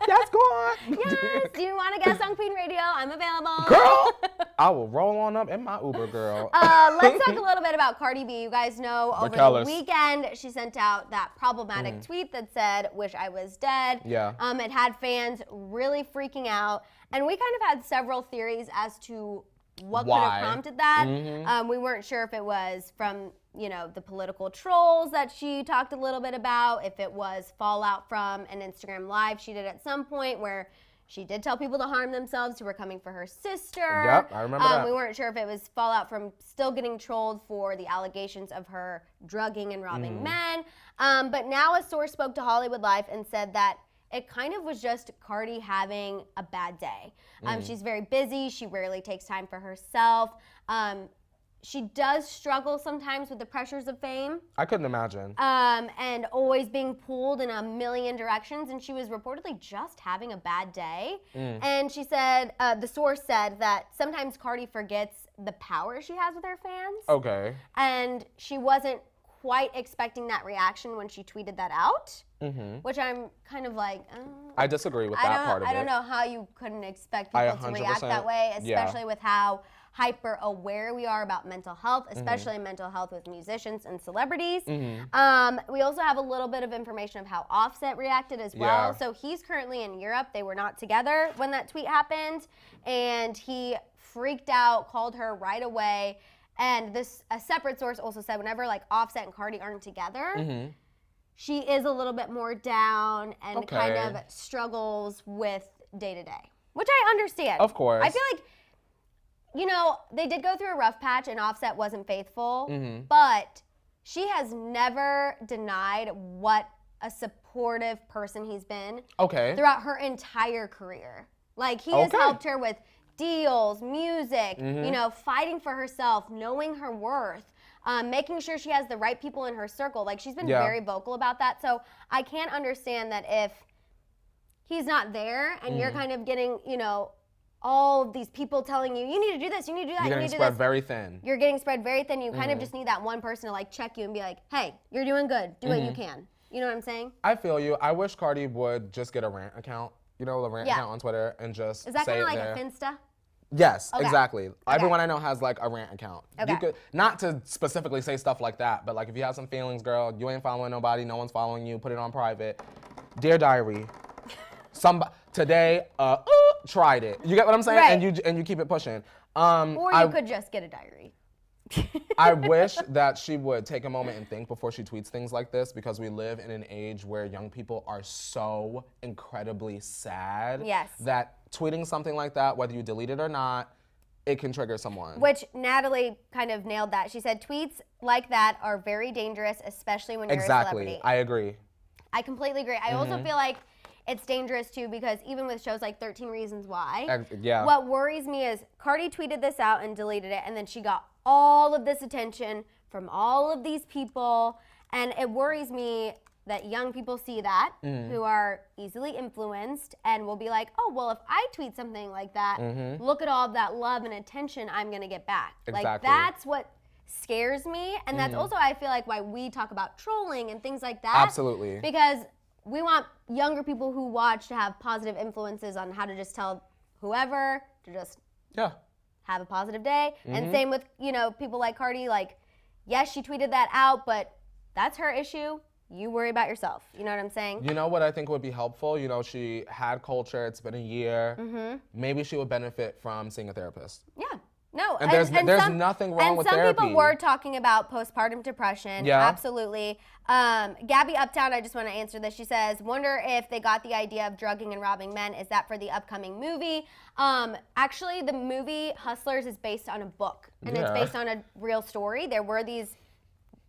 [SPEAKER 2] Yes, go on.
[SPEAKER 1] Yes. Do you want to guest on Queen Radio? I'm available.
[SPEAKER 2] Girl, I will roll on up in my Uber, girl.
[SPEAKER 1] Let's talk a little bit about Cardi B. You guys know over the weekend she sent out that problematic tweet that said, "Wish I was dead."
[SPEAKER 2] Yeah.
[SPEAKER 1] It had fans really freaking out, and we kind of had several theories as to what could have prompted that. We weren't sure if it was from the political trolls that she talked a little bit about, if it was fallout from an Instagram Live she did at some point where she did tell people to harm themselves who were coming for her sister.
[SPEAKER 2] Yep, I remember that.
[SPEAKER 1] We weren't sure if it was fallout from still getting trolled for the allegations of her drugging and robbing men. But now a source spoke to Hollywood Life and said that it kind of was just Cardi having a bad day. She's very busy. She rarely takes time for herself. She does struggle sometimes with the pressures of fame.
[SPEAKER 2] I couldn't imagine.
[SPEAKER 1] And always being pulled in a million directions. And she was reportedly just having a bad day. And she said, the source said that sometimes Cardi forgets the power she has with her fans.
[SPEAKER 2] Okay.
[SPEAKER 1] And she wasn't quite expecting that reaction when she tweeted that out, which I'm kind of
[SPEAKER 2] I disagree with that part of it.
[SPEAKER 1] I don't know how you couldn't expect people to react that way, especially with how hyper aware we are about mental health, especially mental health with musicians and celebrities. We also have a little bit of information of how Offset reacted as well. So he's currently in Europe. They were not together when that tweet happened, and he freaked out, called her right away, And a separate source also said whenever like Offset and Cardi aren't together, she is a little bit more down and kind of struggles with day to day, which I understand.
[SPEAKER 2] Of course.
[SPEAKER 1] I feel like, you know, they did go through a rough patch and Offset wasn't faithful, but she has never denied what a supportive person he's been throughout her entire career. Like, he has helped her with deals, music, you know, fighting for herself, knowing her worth, making sure she has the right people in her circle. Like, she's been very vocal about that. So I can't understand that if he's not there and you're kind of getting, you know, all of these people telling you, you need to do this, you need to do that,
[SPEAKER 2] You're getting spread very thin.
[SPEAKER 1] You're getting spread very thin. You kind of just need that one person to like check you and be like, hey, you're doing good. Do what you can. You know what I'm saying?
[SPEAKER 2] I feel you. I wish Cardi would just get a rant account. You know, the rant account on Twitter and just
[SPEAKER 1] Is that
[SPEAKER 2] say
[SPEAKER 1] kind of like
[SPEAKER 2] there.
[SPEAKER 1] a Finsta?
[SPEAKER 2] Yes, exactly. Everyone I know has like a rant account.
[SPEAKER 1] Okay.
[SPEAKER 2] You could, not to specifically say stuff like that, but like if you have some feelings, girl, you ain't following nobody, no one's following you, put it on private. Dear diary, today, tried it. You get what I'm saying?
[SPEAKER 1] Right.
[SPEAKER 2] And you keep it pushing.
[SPEAKER 1] Or you could just get a diary.
[SPEAKER 2] I wish that she would take a moment and think before she tweets things like this, because we live in an age where young people are so incredibly sad that tweeting something like that, whether you delete it or not, it can trigger someone.
[SPEAKER 1] Which Natalie kind of nailed that. She said tweets like that are very dangerous, especially when you're a celebrity.
[SPEAKER 2] Exactly. I agree.
[SPEAKER 1] I completely agree. I also feel like it's dangerous too, because even with shows like 13 Reasons Why, what worries me is Cardi tweeted this out and deleted it, and then she got all of this attention from all of these people, and it worries me that young people see that, who are easily influenced, and will be like, oh, well, if I tweet something like that, look at all of that love and attention I'm gonna get back.
[SPEAKER 2] Exactly.
[SPEAKER 1] Like, that's what scares me, and that's also, I feel like, why we talk about trolling and things like that.
[SPEAKER 2] Absolutely.
[SPEAKER 1] Because we want younger people who watch to have positive influences on how to just tell whoever to just have a positive day. And same with, you know, people like Cardi, like, yes, she tweeted that out, but that's her issue. You worry about yourself. You know what I'm saying?
[SPEAKER 2] You know what I think would be helpful? You know, she had culture. It's been a year. Maybe she would benefit from seeing a therapist.
[SPEAKER 1] Yeah. No.
[SPEAKER 2] And there's nothing wrong with therapy.
[SPEAKER 1] And some people were talking about postpartum depression.
[SPEAKER 2] Yeah.
[SPEAKER 1] Absolutely. Gabby Uptown, I just want to answer this. She says, wonder if they got the idea of drugging and robbing men. Is that for the upcoming movie? Actually, the movie Hustlers is based on a book. And it's based on a real story. There were these,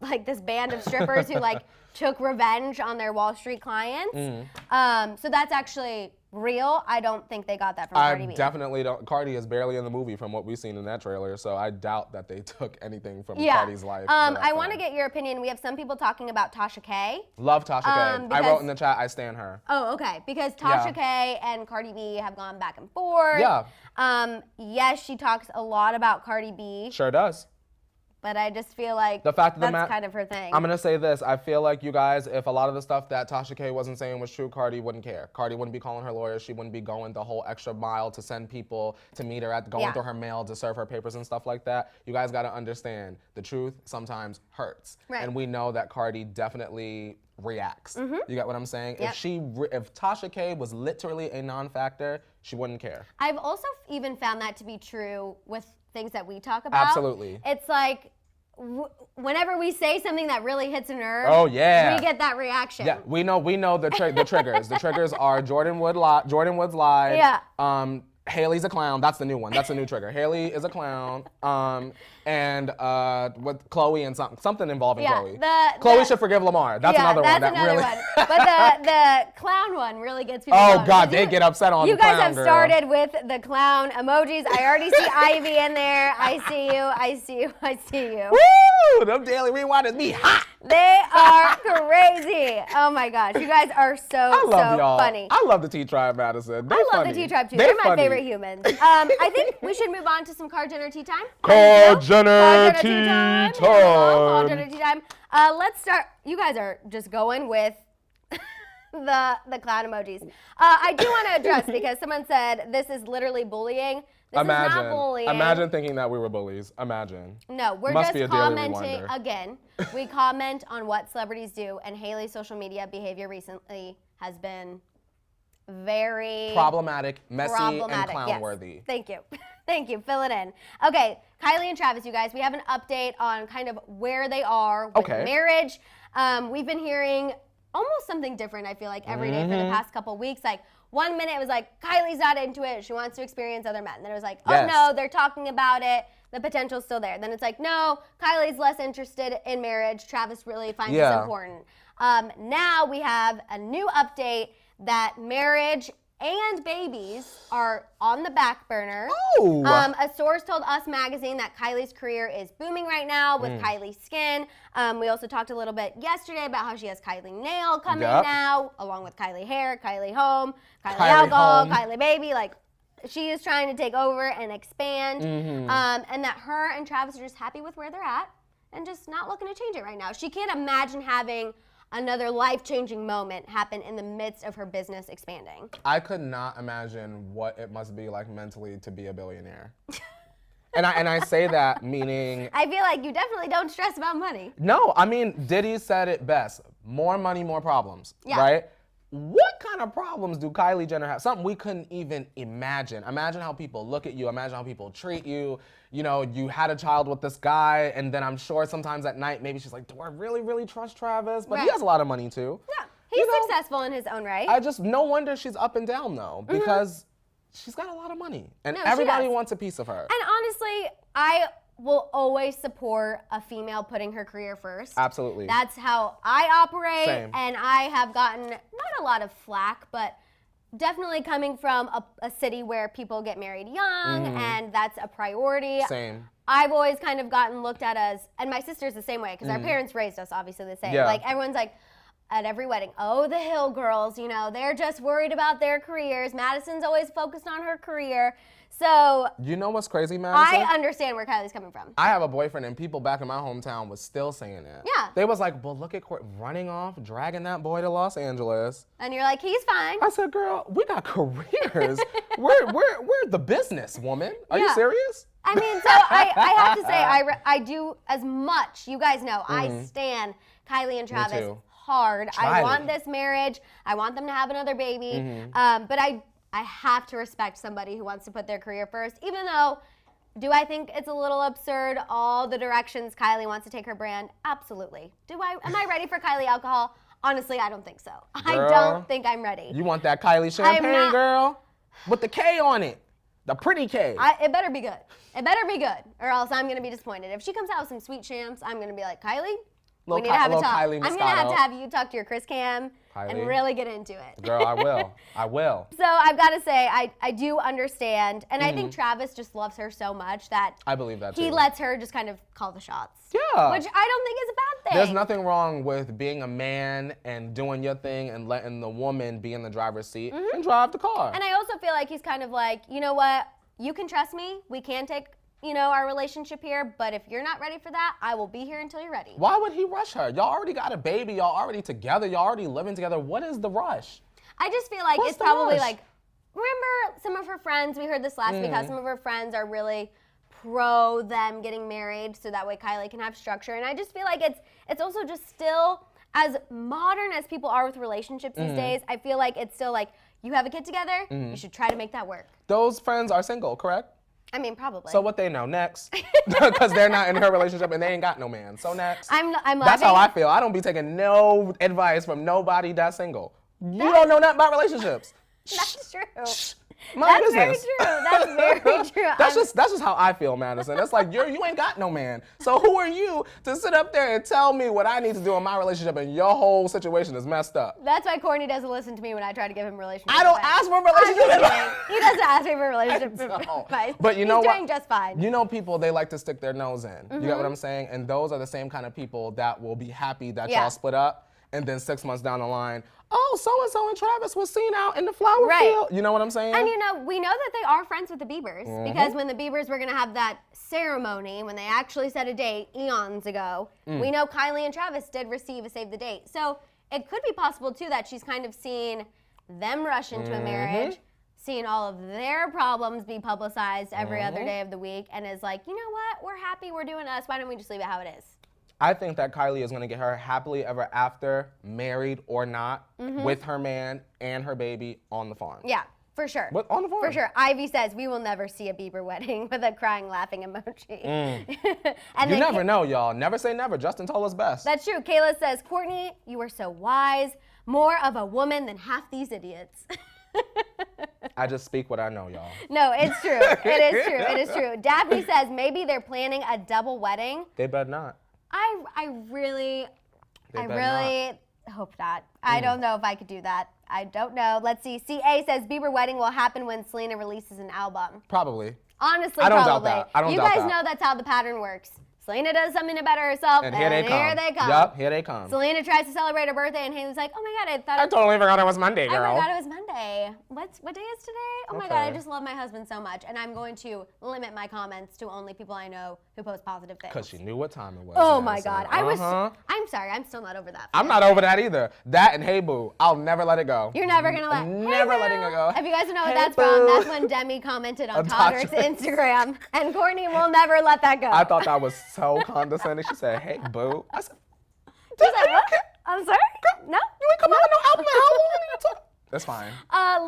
[SPEAKER 1] like, this band of strippers who, like, took revenge on their Wall Street clients. So that's actually real. I don't think they got that from Cardi B.
[SPEAKER 2] I definitely don't. Cardi is barely in the movie from what we've seen in that trailer, so I doubt that they took anything from Cardi's life.
[SPEAKER 1] I want to get your opinion. We have some people talking about Tasha K.
[SPEAKER 2] Love Tasha K. I wrote in the chat, I stan her.
[SPEAKER 1] Oh, okay. Because Tasha K and Cardi B have gone back and forth.
[SPEAKER 2] Yeah.
[SPEAKER 1] Yes, she talks a lot about Cardi B.
[SPEAKER 2] Sure does.
[SPEAKER 1] But I just feel like
[SPEAKER 2] the fact that
[SPEAKER 1] that's kind of her thing.
[SPEAKER 2] I'm going to say this. I feel like you guys, if a lot of the stuff that Tasha K wasn't saying was true, Cardi wouldn't care. Cardi wouldn't be calling her lawyers. She wouldn't be going the whole extra mile to send people to meet her, going through her mail to serve her papers and stuff like that. You guys got to understand, the truth sometimes hurts.
[SPEAKER 1] Right.
[SPEAKER 2] And we know that Cardi definitely reacts. You get what I'm saying?
[SPEAKER 1] Yep.
[SPEAKER 2] If Tasha K was literally a non-factor, she wouldn't care.
[SPEAKER 1] I've also even found that to be true with things that we talk about.
[SPEAKER 2] Absolutely.
[SPEAKER 1] It's like, whenever we say something that really hits a nerve,
[SPEAKER 2] we
[SPEAKER 1] get that reaction.
[SPEAKER 2] Yeah, we know the triggers. The triggers are Jordan Woods lied.
[SPEAKER 1] Yeah.
[SPEAKER 2] Haley's a clown. That's the new one. That's a new trigger. Haley is a clown. And with Chloe and something involving Chloe. Chloe should forgive Lamar. That's another one.
[SPEAKER 1] That's another one. But the clown one really gets people
[SPEAKER 2] going.
[SPEAKER 1] Oh
[SPEAKER 2] God, they get upset on
[SPEAKER 1] you
[SPEAKER 2] the clown.
[SPEAKER 1] You guys have started with the clown emojis. I already see Ivy in there. I see you. I see you. I see you.
[SPEAKER 2] Woo! Them daily rewinders be hot.
[SPEAKER 1] They are crazy. Oh my gosh, you guys are so funny.
[SPEAKER 2] I love the T-Tribe, Maddison.
[SPEAKER 1] I love the T-Tribe too. They're my favorite humans. I think we should move on to some Card Jenner tea time.
[SPEAKER 2] Card Jenner tea time.
[SPEAKER 1] Card Jenner tea time. Let's start. You guys are just going with the clown emojis. I do want to address, because someone said this is literally bullying. This is not bullying.
[SPEAKER 2] Imagine thinking that we were bullies. Imagine.
[SPEAKER 1] No, we're just commenting again. We comment on what celebrities do, and Haley's social media behavior recently has been very
[SPEAKER 2] problematic, messy, and clown-worthy.
[SPEAKER 1] Yes. Thank you. Thank you. Fill it in. Okay, Kylie and Travis, you guys, we have an update on kind of where they are with marriage. We've been hearing almost something different, I feel like, every day for the past couple weeks. Like, 1 minute it was like, Kylie's not into it. She wants to experience other men. Then it was like, oh no, they're talking about it. The potential's still there. Then it's like, no, Kylie's less interested in marriage. Travis really finds this important. Now we have a new update that marriage and babies are on the back burner. A source told Us Magazine that Kylie's career is booming right now with Kylie Skin. We also talked a little bit yesterday about how she has Kylie Nail coming now, along with Kylie Hair, Kylie Home, Kylie Alcohol, Kylie Baby. Like, she is trying to take over and expand. And that her and Travis are just happy with where they're at and just not looking to change it right now. She can't imagine having another life-changing moment happen in the midst of her business expanding.
[SPEAKER 2] I could not imagine what it must be like mentally to be a billionaire. and I say that meaning...
[SPEAKER 1] I feel like you definitely don't stress about money.
[SPEAKER 2] No, I mean, Diddy said it best. More money, more problems, right? What kind of problems do Kylie Jenner have? Something we couldn't even imagine. Imagine how people look at you. Imagine how people treat you. You know, you had a child with this guy, and then I'm sure sometimes at night, maybe she's like, do I really, really trust Travis? But he has a lot of money, too.
[SPEAKER 1] Yeah, he's successful in his own right.
[SPEAKER 2] No wonder she's up and down, though, because she's got a lot of money. And everybody wants a piece of her.
[SPEAKER 1] And honestly, I will always support a female putting her career first.
[SPEAKER 2] Absolutely.
[SPEAKER 1] That's how I operate.
[SPEAKER 2] Same.
[SPEAKER 1] And I have gotten not a lot of flack, but definitely coming from a city where people get married young and that's a priority.
[SPEAKER 2] Same.
[SPEAKER 1] I've always kind of gotten looked at as, and my sister's the same way because our parents raised us obviously the same. Like everyone's like, at every wedding, oh, the Hill girls, you know, they're just worried about their careers. Madison's always focused on her career. So
[SPEAKER 2] you know what's crazy, Madison?
[SPEAKER 1] I understand where Kylie's coming from.
[SPEAKER 2] I have a boyfriend, and people back in my hometown was still saying that.
[SPEAKER 1] Yeah.
[SPEAKER 2] They was like, well, look at Court running off, dragging that boy to Los Angeles.
[SPEAKER 1] And you're like, he's fine.
[SPEAKER 2] I said, girl, we got careers. we're the business woman. Are you serious?
[SPEAKER 1] I mean, so I have to say, I do as much. You guys know, I stan Kylie and Travis hard. I want this marriage. I want them to have another baby. But I have to respect somebody who wants to put their career first, even though, do I think it's a little absurd, all the directions Kylie wants to take her brand? Absolutely. Am I ready for Kylie Alcohol? Honestly, I don't think so. Girl, I don't think I'm ready.
[SPEAKER 2] You want that Kylie champagne, girl? With the K on it. The pretty K.
[SPEAKER 1] It better be good. It better be good, or else I'm going to be disappointed. If she comes out with some sweet champs, I'm going to be like, Kylie, we need to have a talk. I'm going to have you talk to your Chris Cam and really get into it.
[SPEAKER 2] Girl, I will. I will.
[SPEAKER 1] So I've got to say, I do understand. And I think Travis just loves her so much that
[SPEAKER 2] I believe that too.
[SPEAKER 1] He lets her just kind of call the shots.
[SPEAKER 2] Yeah.
[SPEAKER 1] Which I don't think is a bad thing.
[SPEAKER 2] There's nothing wrong with being a man and doing your thing and letting the woman be in the driver's seat and drive the car.
[SPEAKER 1] And I also feel like he's kind of like, you know what? You can trust me. We can take our relationship here, but if you're not ready for that, I will be here until you're ready.
[SPEAKER 2] Why would he rush her? Y'all already got a baby. Y'all already together. Y'all already living together. What is the rush?
[SPEAKER 1] I just feel like it's probably like, remember some of her friends, we heard this last week, how some of her friends are really pro them getting married so that way Kylie can have structure. And I just feel like it's also just still, as modern as people are with relationships these days, I feel like it's still like, you have a kid together, you should try to make that work.
[SPEAKER 2] Those friends are single, correct?
[SPEAKER 1] I mean, probably.
[SPEAKER 2] So what they know, next. Because they're not in her relationship and they ain't got no man. So next.
[SPEAKER 1] I'm laughing.
[SPEAKER 2] That's how I feel. I don't be taking no advice from nobody that's single. You don't know nothing about relationships.
[SPEAKER 1] That's true.
[SPEAKER 2] That's
[SPEAKER 1] very true. That's very true.
[SPEAKER 2] That's just how I feel, Madison. It's like you ain't got no man. So who are you to sit up there and tell me what I need to do in my relationship and your whole situation is messed up?
[SPEAKER 1] That's why Courtney doesn't listen to me when I try to give him relationship
[SPEAKER 2] advice. I don't ask for relationship advice.
[SPEAKER 1] He doesn't ask me for relationship advice.
[SPEAKER 2] But you know
[SPEAKER 1] He's
[SPEAKER 2] what?
[SPEAKER 1] doing just fine.
[SPEAKER 2] You know people, they like to stick their nose in. You get what I'm saying? And those are the same kind of people that will be happy that y'all split up. And then 6 months down the line, oh, so-and-so and Travis was seen out in the flower field. You know what I'm saying?
[SPEAKER 1] And we know that they are friends with the Biebers because when the Biebers were going to have that ceremony, when they actually set a date eons ago, we know Kylie and Travis did receive a save the date. So it could be possible, too, that she's kind of seen them rush into a marriage, seeing all of their problems be publicized every other day of the week, and is like, you know what? We're happy. We're doing us. Why don't we just leave it how it is?
[SPEAKER 2] I think that Kylie is going to get her happily ever after, married or not, with her man and her baby on the farm.
[SPEAKER 1] Yeah. For sure.
[SPEAKER 2] What, on the farm?
[SPEAKER 1] For sure. Ivy says, we will never see a Bieber wedding with a crying, laughing emoji. And
[SPEAKER 2] you never know, y'all. Never say never. Justin told us best.
[SPEAKER 1] That's true. Kayla says, Courtney, you are so wise. More of a woman than half these idiots.
[SPEAKER 2] I just speak what I know, y'all.
[SPEAKER 1] No, it's true. It is true. It is true. Daphne says, maybe they're planning a double wedding.
[SPEAKER 2] They better not.
[SPEAKER 1] I really hope not. I don't know if I could do that. I don't know. Let's see. CA says Bieber wedding will happen when Selena releases an album.
[SPEAKER 2] Probably.
[SPEAKER 1] Honestly,
[SPEAKER 2] I don't
[SPEAKER 1] probably.
[SPEAKER 2] doubt that. I don't
[SPEAKER 1] you
[SPEAKER 2] doubt
[SPEAKER 1] guys
[SPEAKER 2] that.
[SPEAKER 1] know that's how the pattern works. Selena does something to better herself,
[SPEAKER 2] And here they come. Yup, here they come.
[SPEAKER 1] Selena tries to celebrate her birthday, and Haley's like, oh my God,
[SPEAKER 2] I totally forgot it was Monday, girl.
[SPEAKER 1] I forgot it was Monday. What day is today? Oh my God, I just love my husband so much, and I'm going to limit my comments to only people I know who post positive things.
[SPEAKER 2] Because she knew what time it was.
[SPEAKER 1] Oh my God.
[SPEAKER 2] Uh-huh.
[SPEAKER 1] I'm sorry, I'm still not over that.
[SPEAKER 2] I'm not over that either. That and Hey Boo. I'll never let it go.
[SPEAKER 1] You're never going to let
[SPEAKER 2] Never letting it go.
[SPEAKER 1] If you guys don't know what
[SPEAKER 2] Hey,
[SPEAKER 1] that's
[SPEAKER 2] boo.
[SPEAKER 1] from, that's when Demi commented on Todrick's Instagram, and Courtney will never let that go.
[SPEAKER 2] I thought that was so condescending. She said, hey, boo. I said,
[SPEAKER 1] She's like, what? I'm sorry? No?
[SPEAKER 2] You ain't come out with no album in how long are you talking? That's fine.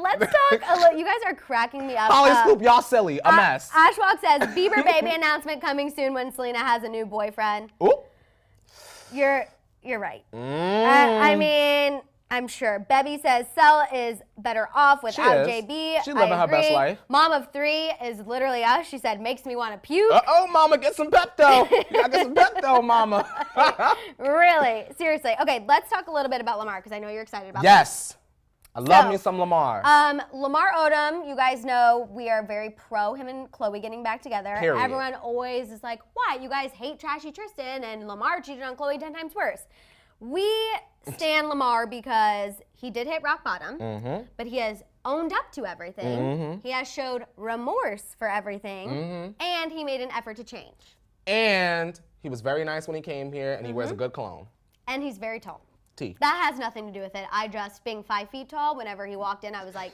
[SPEAKER 1] Let's talk. You guys are cracking me up.
[SPEAKER 2] Hollyscoop, y'all silly. A mess.
[SPEAKER 1] Ashwalk says, Bieber baby announcement coming soon when Selena has a new boyfriend.
[SPEAKER 2] Ooh.
[SPEAKER 1] You're right. I mean, I'm sure. Bebby says Cell is better off without JB.
[SPEAKER 2] She's living her best life.
[SPEAKER 1] Mom of 3 is literally us. She said, makes me want to puke.
[SPEAKER 2] Uh-oh, mama, get some Pepto. You gotta get some Pepto, mama.
[SPEAKER 1] Really? Seriously. Okay, let's talk a little bit about Lamar, because I know you're excited about
[SPEAKER 2] Yes. I love me some Lamar.
[SPEAKER 1] Lamar Odom, you guys know we are very pro him and Chloe getting back together.
[SPEAKER 2] Period.
[SPEAKER 1] Everyone always is like, why? You guys hate trashy Tristan, and Lamar cheated on Chloe 10 times worse. We stan Lamar because he did hit rock bottom, but he has owned up to everything. He has showed remorse for everything, and he made an effort to change.
[SPEAKER 2] And he was very nice when he came here, and he wears a good cologne.
[SPEAKER 1] And he's very tall.
[SPEAKER 2] Teeth.
[SPEAKER 1] That has nothing to do with it. I just, being 5 feet tall, whenever he walked in, I was like,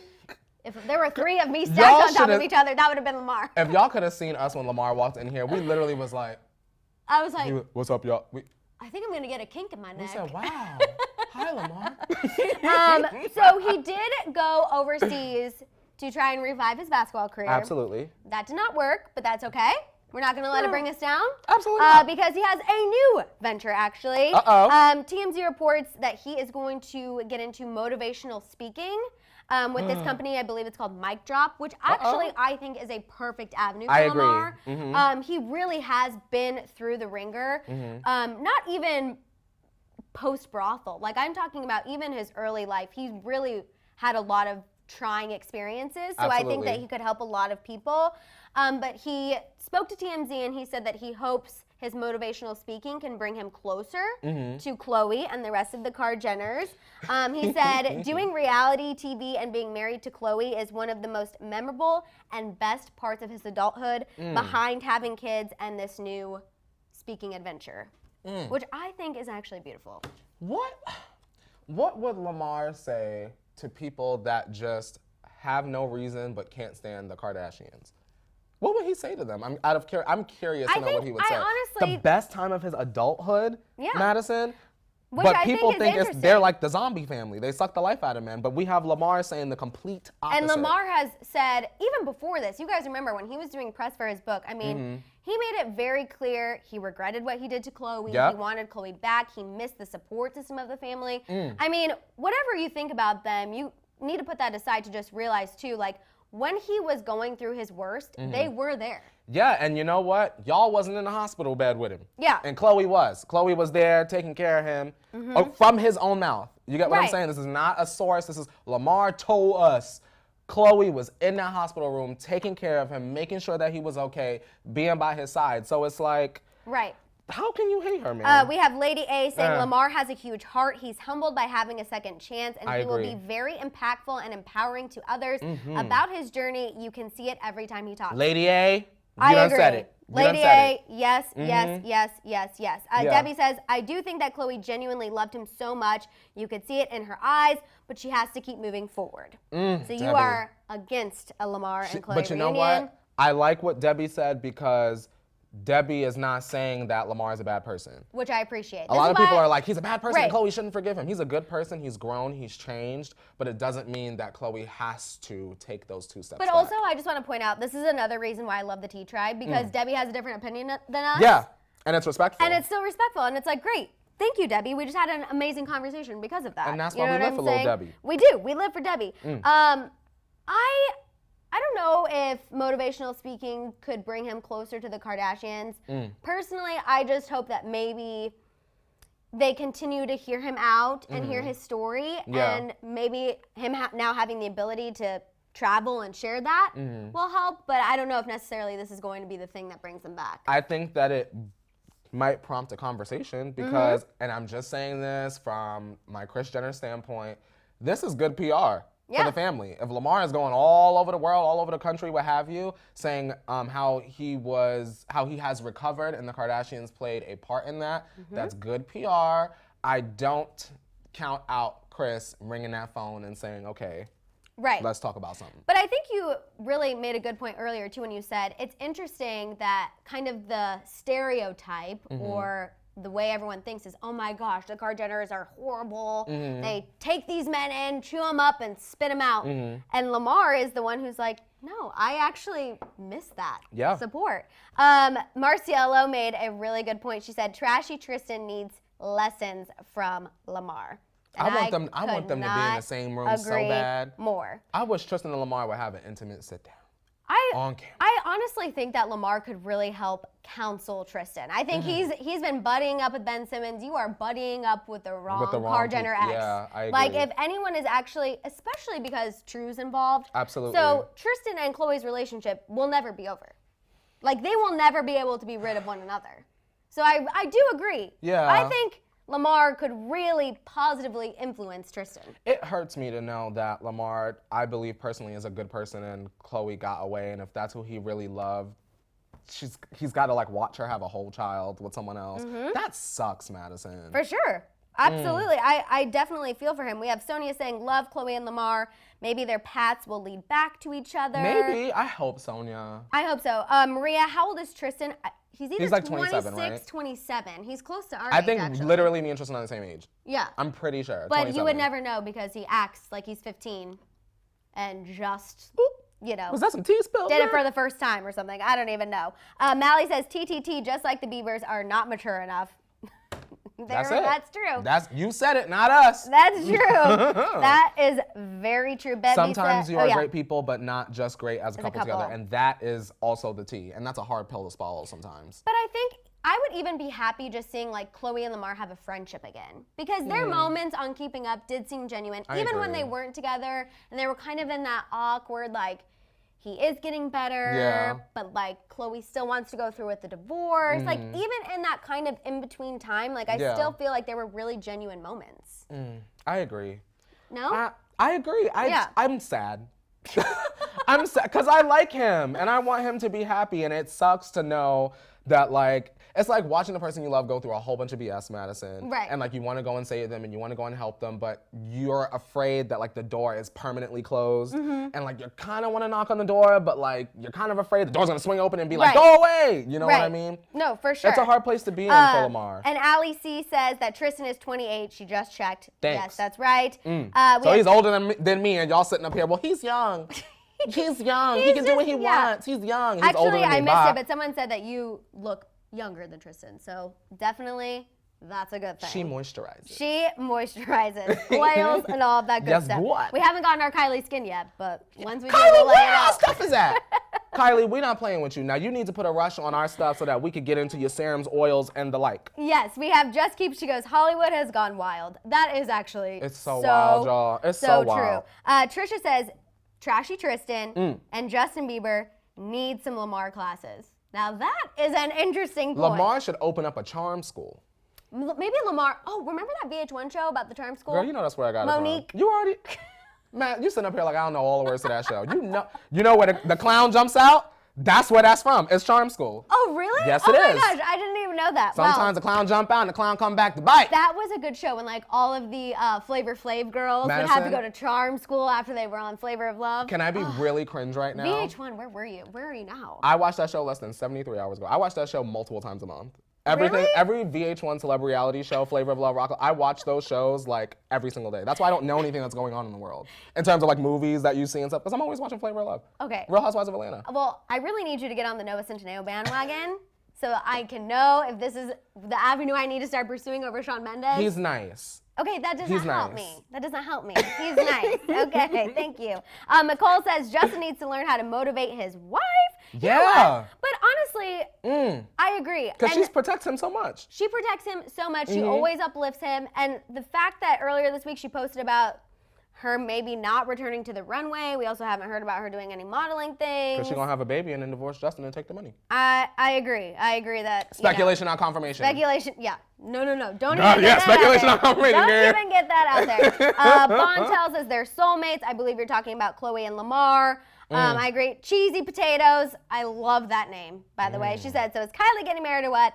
[SPEAKER 1] if there were 3 of me stacked on top of each other, that would have been Lamar.
[SPEAKER 2] If y'all could have seen us when Lamar walked in here, we literally was like,
[SPEAKER 1] I was like,
[SPEAKER 2] what's up, y'all?
[SPEAKER 1] I think I'm going to get a kink in my neck.
[SPEAKER 2] We said, wow. Hi, Lamar.
[SPEAKER 1] So he did go overseas to try and revive his basketball career.
[SPEAKER 2] Absolutely.
[SPEAKER 1] That did not work, but that's okay. We're not going to let it bring us down.
[SPEAKER 2] Absolutely not.
[SPEAKER 1] Because he has a new venture, actually. TMZ reports that he is going to get into motivational speaking with this company. I believe it's called Mic Drop, which actually I think is a perfect avenue for Lamar.
[SPEAKER 2] I agree.
[SPEAKER 1] He really has been through the ringer. Not even post-brothel. Like, I'm talking about even his early life. He really had a lot of trying experiences. So I think that he could help a lot of people. But he spoke to TMZ and he said that he hopes his motivational speaking can bring him closer to Chloe and the rest of the Kar-Jenners. He said, doing reality TV and being married to Chloe is one of the most memorable and best parts of his adulthood behind having kids and this new speaking adventure, which I think is actually beautiful.
[SPEAKER 2] What would Lamar say to people that just have no reason but can't stand the Kardashians? What would he say to them? I'm curious to know what he would say.
[SPEAKER 1] Honestly,
[SPEAKER 2] the best time of his adulthood, Madison.
[SPEAKER 1] Which
[SPEAKER 2] but
[SPEAKER 1] I
[SPEAKER 2] people think
[SPEAKER 1] interesting.
[SPEAKER 2] they're like the zombie family. They suck the life out of men. But we have Lamar saying the complete opposite.
[SPEAKER 1] And Lamar has said, even before this, you guys remember when he was doing press for his book, I mean, he made it very clear he regretted what he did to Chloe. He wanted Chloe back. He missed the support system of the family. I mean, whatever you think about them, you need to put that aside to just realize, too, like, when he was going through his worst, they were there.
[SPEAKER 2] Yeah, and you know what? Y'all wasn't in the hospital bed with him.
[SPEAKER 1] Yeah.
[SPEAKER 2] And Chloe was. Chloe was there taking care of him from his own mouth. You get what I'm saying? This is not a source. This is Lamar told us. Chloe was in that hospital room taking care of him, making sure that he was okay, being by his side. So it's like, how can you hate her, man?
[SPEAKER 1] We have Lady A saying Lamar has a huge heart. He's humbled by having a second chance, and he will be very impactful and empowering to others. About his journey, you can see it every time he talks.
[SPEAKER 2] Lady A,
[SPEAKER 1] I agree.
[SPEAKER 2] Said it.
[SPEAKER 1] Lady A, yes. Debbie says, I do think that Chloe genuinely loved him so much. You could see it in her eyes, but she has to keep moving forward. So you are against a Lamar and Chloe
[SPEAKER 2] But you know what? I like what Debbie said because Debbie is not saying that Lamar is a bad person.
[SPEAKER 1] Which I appreciate.
[SPEAKER 2] A lot of people are like, he's a bad person, Chloe shouldn't forgive him. He's a good person, he's grown, he's changed, but it doesn't mean that Chloe has to take those 2 steps back.
[SPEAKER 1] But also, I just want to point out, this is another reason why I love the Tea Tribe, because Debbie has a different opinion than us.
[SPEAKER 2] Yeah, and it's respectful.
[SPEAKER 1] And it's still respectful, and it's like, great. Thank you, Debbie. We just had an amazing conversation because of that.
[SPEAKER 2] And that's why we live for little Debbie.
[SPEAKER 1] We do. We live for Debbie. I don't know if motivational speaking could bring him closer to the Kardashians. Personally, I just hope that maybe they continue to hear him out and hear his story, and maybe him now having the ability to travel and share that will help. But I don't know if necessarily this is going to be the thing that brings them back.
[SPEAKER 2] I think that it might prompt a conversation because, and I'm just saying this from my Kris Jenner standpoint, this is good PR. For the family. If Lamar is going all over the world, all over the country, what have you, saying how he has recovered and the Kardashians played a part in that, that's good PR. I don't count out Kris ringing that phone and saying, okay, let's talk about something.
[SPEAKER 1] But I think you really made a good point earlier, too, when you said it's interesting that kind of the stereotype or the way everyone thinks is, oh my gosh, the Kardashians are horrible. They take these men in, chew them up, and spit them out. And Lamar is the one who's like, no, I actually miss that support. Marciello made a really good point. She said, Trashy Tristan needs lessons from Lamar. And
[SPEAKER 2] I want them to be in the same room so bad.
[SPEAKER 1] More.
[SPEAKER 2] I wish Tristan and Lamar would have an intimate sit down. On camera.
[SPEAKER 1] I honestly think that Lamar could really help counsel Tristan. I think he's been buddying up with Ben Simmons. You are buddying up with the wrong Kar-Jenner ex.
[SPEAKER 2] Yeah, I agree.
[SPEAKER 1] Like, if anyone is actually, especially because True's involved.
[SPEAKER 2] Absolutely.
[SPEAKER 1] So Tristan and Khloe's relationship will never be over. Like, they will never be able to be rid of one another. So I do agree.
[SPEAKER 2] Yeah.
[SPEAKER 1] I think Lamar could really positively influence Tristan.
[SPEAKER 2] It hurts me to know that Lamar, I believe personally, is a good person and Khloe got away, and if that's who he really loved, he's got to like watch her have a whole child with someone else. That sucks, Maddison.
[SPEAKER 1] For sure. Absolutely. I definitely feel for him. We have Sonia saying, love Khloe and Lamar. Maybe their paths will lead back to each other.
[SPEAKER 2] Maybe. I hope, Sonia.
[SPEAKER 1] I hope so. Maria, how old is Tristan? He's like 27, 26, right? 27. He's close to our age,
[SPEAKER 2] I think
[SPEAKER 1] actually.
[SPEAKER 2] literally me and Tristan are the same age.
[SPEAKER 1] Yeah.
[SPEAKER 2] I'm pretty sure.
[SPEAKER 1] But
[SPEAKER 2] 27.
[SPEAKER 1] you would never know because he acts like he's 15 and just, you know.
[SPEAKER 2] Was that some tea spilled?
[SPEAKER 1] Did it for the first time or something. I don't even know. Mally says, TTT, just like the Biebers, are not mature enough.
[SPEAKER 2] That's it.
[SPEAKER 1] That's true.
[SPEAKER 2] You said it, not us.
[SPEAKER 1] That's true. That is very true. Bevy
[SPEAKER 2] Sometimes
[SPEAKER 1] said,
[SPEAKER 2] you are great people, but not just great as a couple together. And that is also the tea. And that's a hard pill to swallow sometimes.
[SPEAKER 1] But I think I would even be happy just seeing like Khloe and Lamar have a friendship again. Because their moments on Keeping Up did seem genuine. Even when they weren't together and they were kind of in that awkward like, he is getting better, but like Khloe still wants to go through with the divorce. Like even in that kind of in-between time, like I still feel like there were really genuine moments.
[SPEAKER 2] I agree.
[SPEAKER 1] No?
[SPEAKER 2] I agree. I'm sad. I'm sad because I like him and I want him to be happy, and it sucks to know that like, it's like watching the person you love go through a whole bunch of BS, Maddison.
[SPEAKER 1] Right.
[SPEAKER 2] And like you want to go and save them and you want to go and help them, but you're afraid that like the door is permanently closed. And like you kind of want to knock on the door, but like you're kind of afraid the door's going to swing open and be like, go away. You know what I mean?
[SPEAKER 1] No, for sure.
[SPEAKER 2] It's a hard place to be in for Lamar.
[SPEAKER 1] And Allie C says that Tristan is 28. She just checked.
[SPEAKER 2] Thanks.
[SPEAKER 1] Yes, that's right.
[SPEAKER 2] So he's older than me and y'all sitting up here, well, he's young. He's young. He can do what he wants. He's young. He's older than me.
[SPEAKER 1] Actually, I missed it, but someone said that you look younger than Tristan. So definitely, that's a good thing.
[SPEAKER 2] She moisturizes.
[SPEAKER 1] She moisturizes. Oils and all of that good stuff.
[SPEAKER 2] What?
[SPEAKER 1] We haven't gotten our Kylie skin yet, but once we do,
[SPEAKER 2] Kylie,
[SPEAKER 1] we'll lay
[SPEAKER 2] where
[SPEAKER 1] it
[SPEAKER 2] our
[SPEAKER 1] out.
[SPEAKER 2] stuff is at? Kylie, we're not playing with you. Now, you need to put a rush on our stuff so that we could get into your serums, oils, and the like.
[SPEAKER 1] Yes, we have Just Keep. She goes, Hollywood has gone wild. That is actually
[SPEAKER 2] It's so wild, y'all. It's so wild.
[SPEAKER 1] True. Trisha says, Trashy Tristan and Justin Bieber need some Lamar classes. Now that is an interesting point.
[SPEAKER 2] Lamar should open up a charm school.
[SPEAKER 1] Maybe Lamar, remember that VH1 show about the charm school?
[SPEAKER 2] Girl, you know that's where I got
[SPEAKER 1] Monique.
[SPEAKER 2] it from. You already, man, you sitting up here like I don't know all the words to that show. You know where the clown jumps out? That's where that's from. It's charm school.
[SPEAKER 1] Oh, really?
[SPEAKER 2] Yes, it is.
[SPEAKER 1] Oh my gosh, I didn't even even know that.
[SPEAKER 2] Sometimes the clown jump out and the clown come back to bite.
[SPEAKER 1] That was a good show when like all of the Flavor Flav girls would have to go to charm school after they were on Flavor of Love.
[SPEAKER 2] Can I be really cringe right now?
[SPEAKER 1] VH1, where were you? Where are you now?
[SPEAKER 2] I watched that show less than 73 hours ago. I watched that show multiple times a month.
[SPEAKER 1] Really?
[SPEAKER 2] Every VH1 celebrity reality show, Flavor of Love, Rock, I watch those shows like every single day. That's why I don't know anything that's going on in the world in terms of like movies that you see and stuff. Because I'm always watching Flavor of Love.
[SPEAKER 1] Okay.
[SPEAKER 2] Real Housewives of Atlanta.
[SPEAKER 1] Well, I really need you to get on the Noah Centineo bandwagon so I can know if this is the avenue I need to start pursuing over Shawn Mendes.
[SPEAKER 2] He's nice.
[SPEAKER 1] Okay, that doesn't help
[SPEAKER 2] nice.
[SPEAKER 1] me. That doesn't help me. He's nice. Okay, thank you. Nicole says Justin needs to learn how to motivate his wife.
[SPEAKER 2] Yeah.
[SPEAKER 1] But honestly, I agree.
[SPEAKER 2] Because she protects him so much.
[SPEAKER 1] She protects him so much. She always uplifts him. And the fact that earlier this week she posted about her maybe not returning to the runway. We also haven't heard about her doing any modeling things.
[SPEAKER 2] Because she's going to have a baby and then divorce Justin and take the money.
[SPEAKER 1] I agree. I agree that...
[SPEAKER 2] Speculation, not confirmation.
[SPEAKER 1] Speculation, yeah. No. Don't even get that
[SPEAKER 2] speculation,
[SPEAKER 1] out
[SPEAKER 2] not confirmation.
[SPEAKER 1] Don't even get that out there. Bond tells us they're soulmates. I believe you're talking about Chloe and Lamar. I agree. Cheesy Potatoes. I love that name, by the way. She said, so is Kylie getting married or what?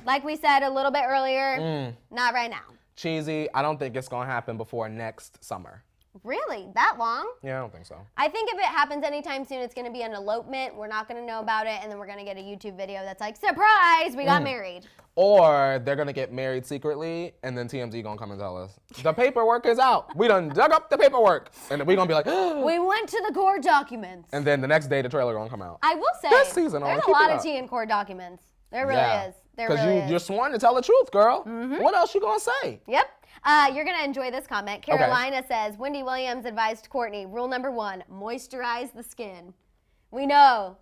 [SPEAKER 1] Like we said a little bit earlier, not right now.
[SPEAKER 2] Cheesy. I don't think it's going to happen before next summer.
[SPEAKER 1] Really? That long?
[SPEAKER 2] Yeah, I don't think so.
[SPEAKER 1] I think if it happens anytime soon, it's going to be an elopement. We're not going to know about it, and then we're going to get a YouTube video that's like, surprise, we got married.
[SPEAKER 2] Or they're going to get married secretly, and then TMZ going to come and tell us, the paperwork is out. We done dug up the paperwork. And we're going to be like,
[SPEAKER 1] we went to the court documents.
[SPEAKER 2] And then the next day, the trailer going to come out.
[SPEAKER 1] I will say,
[SPEAKER 2] this season,
[SPEAKER 1] there's a lot of tea in court documents. There really is. There really is.
[SPEAKER 2] Because you're sworn to tell the truth, girl. What else you going to say?
[SPEAKER 1] Yep. You're going to enjoy this comment. Carolina says, Wendy Williams advised Courtney, rule number 1, moisturize the skin. We know.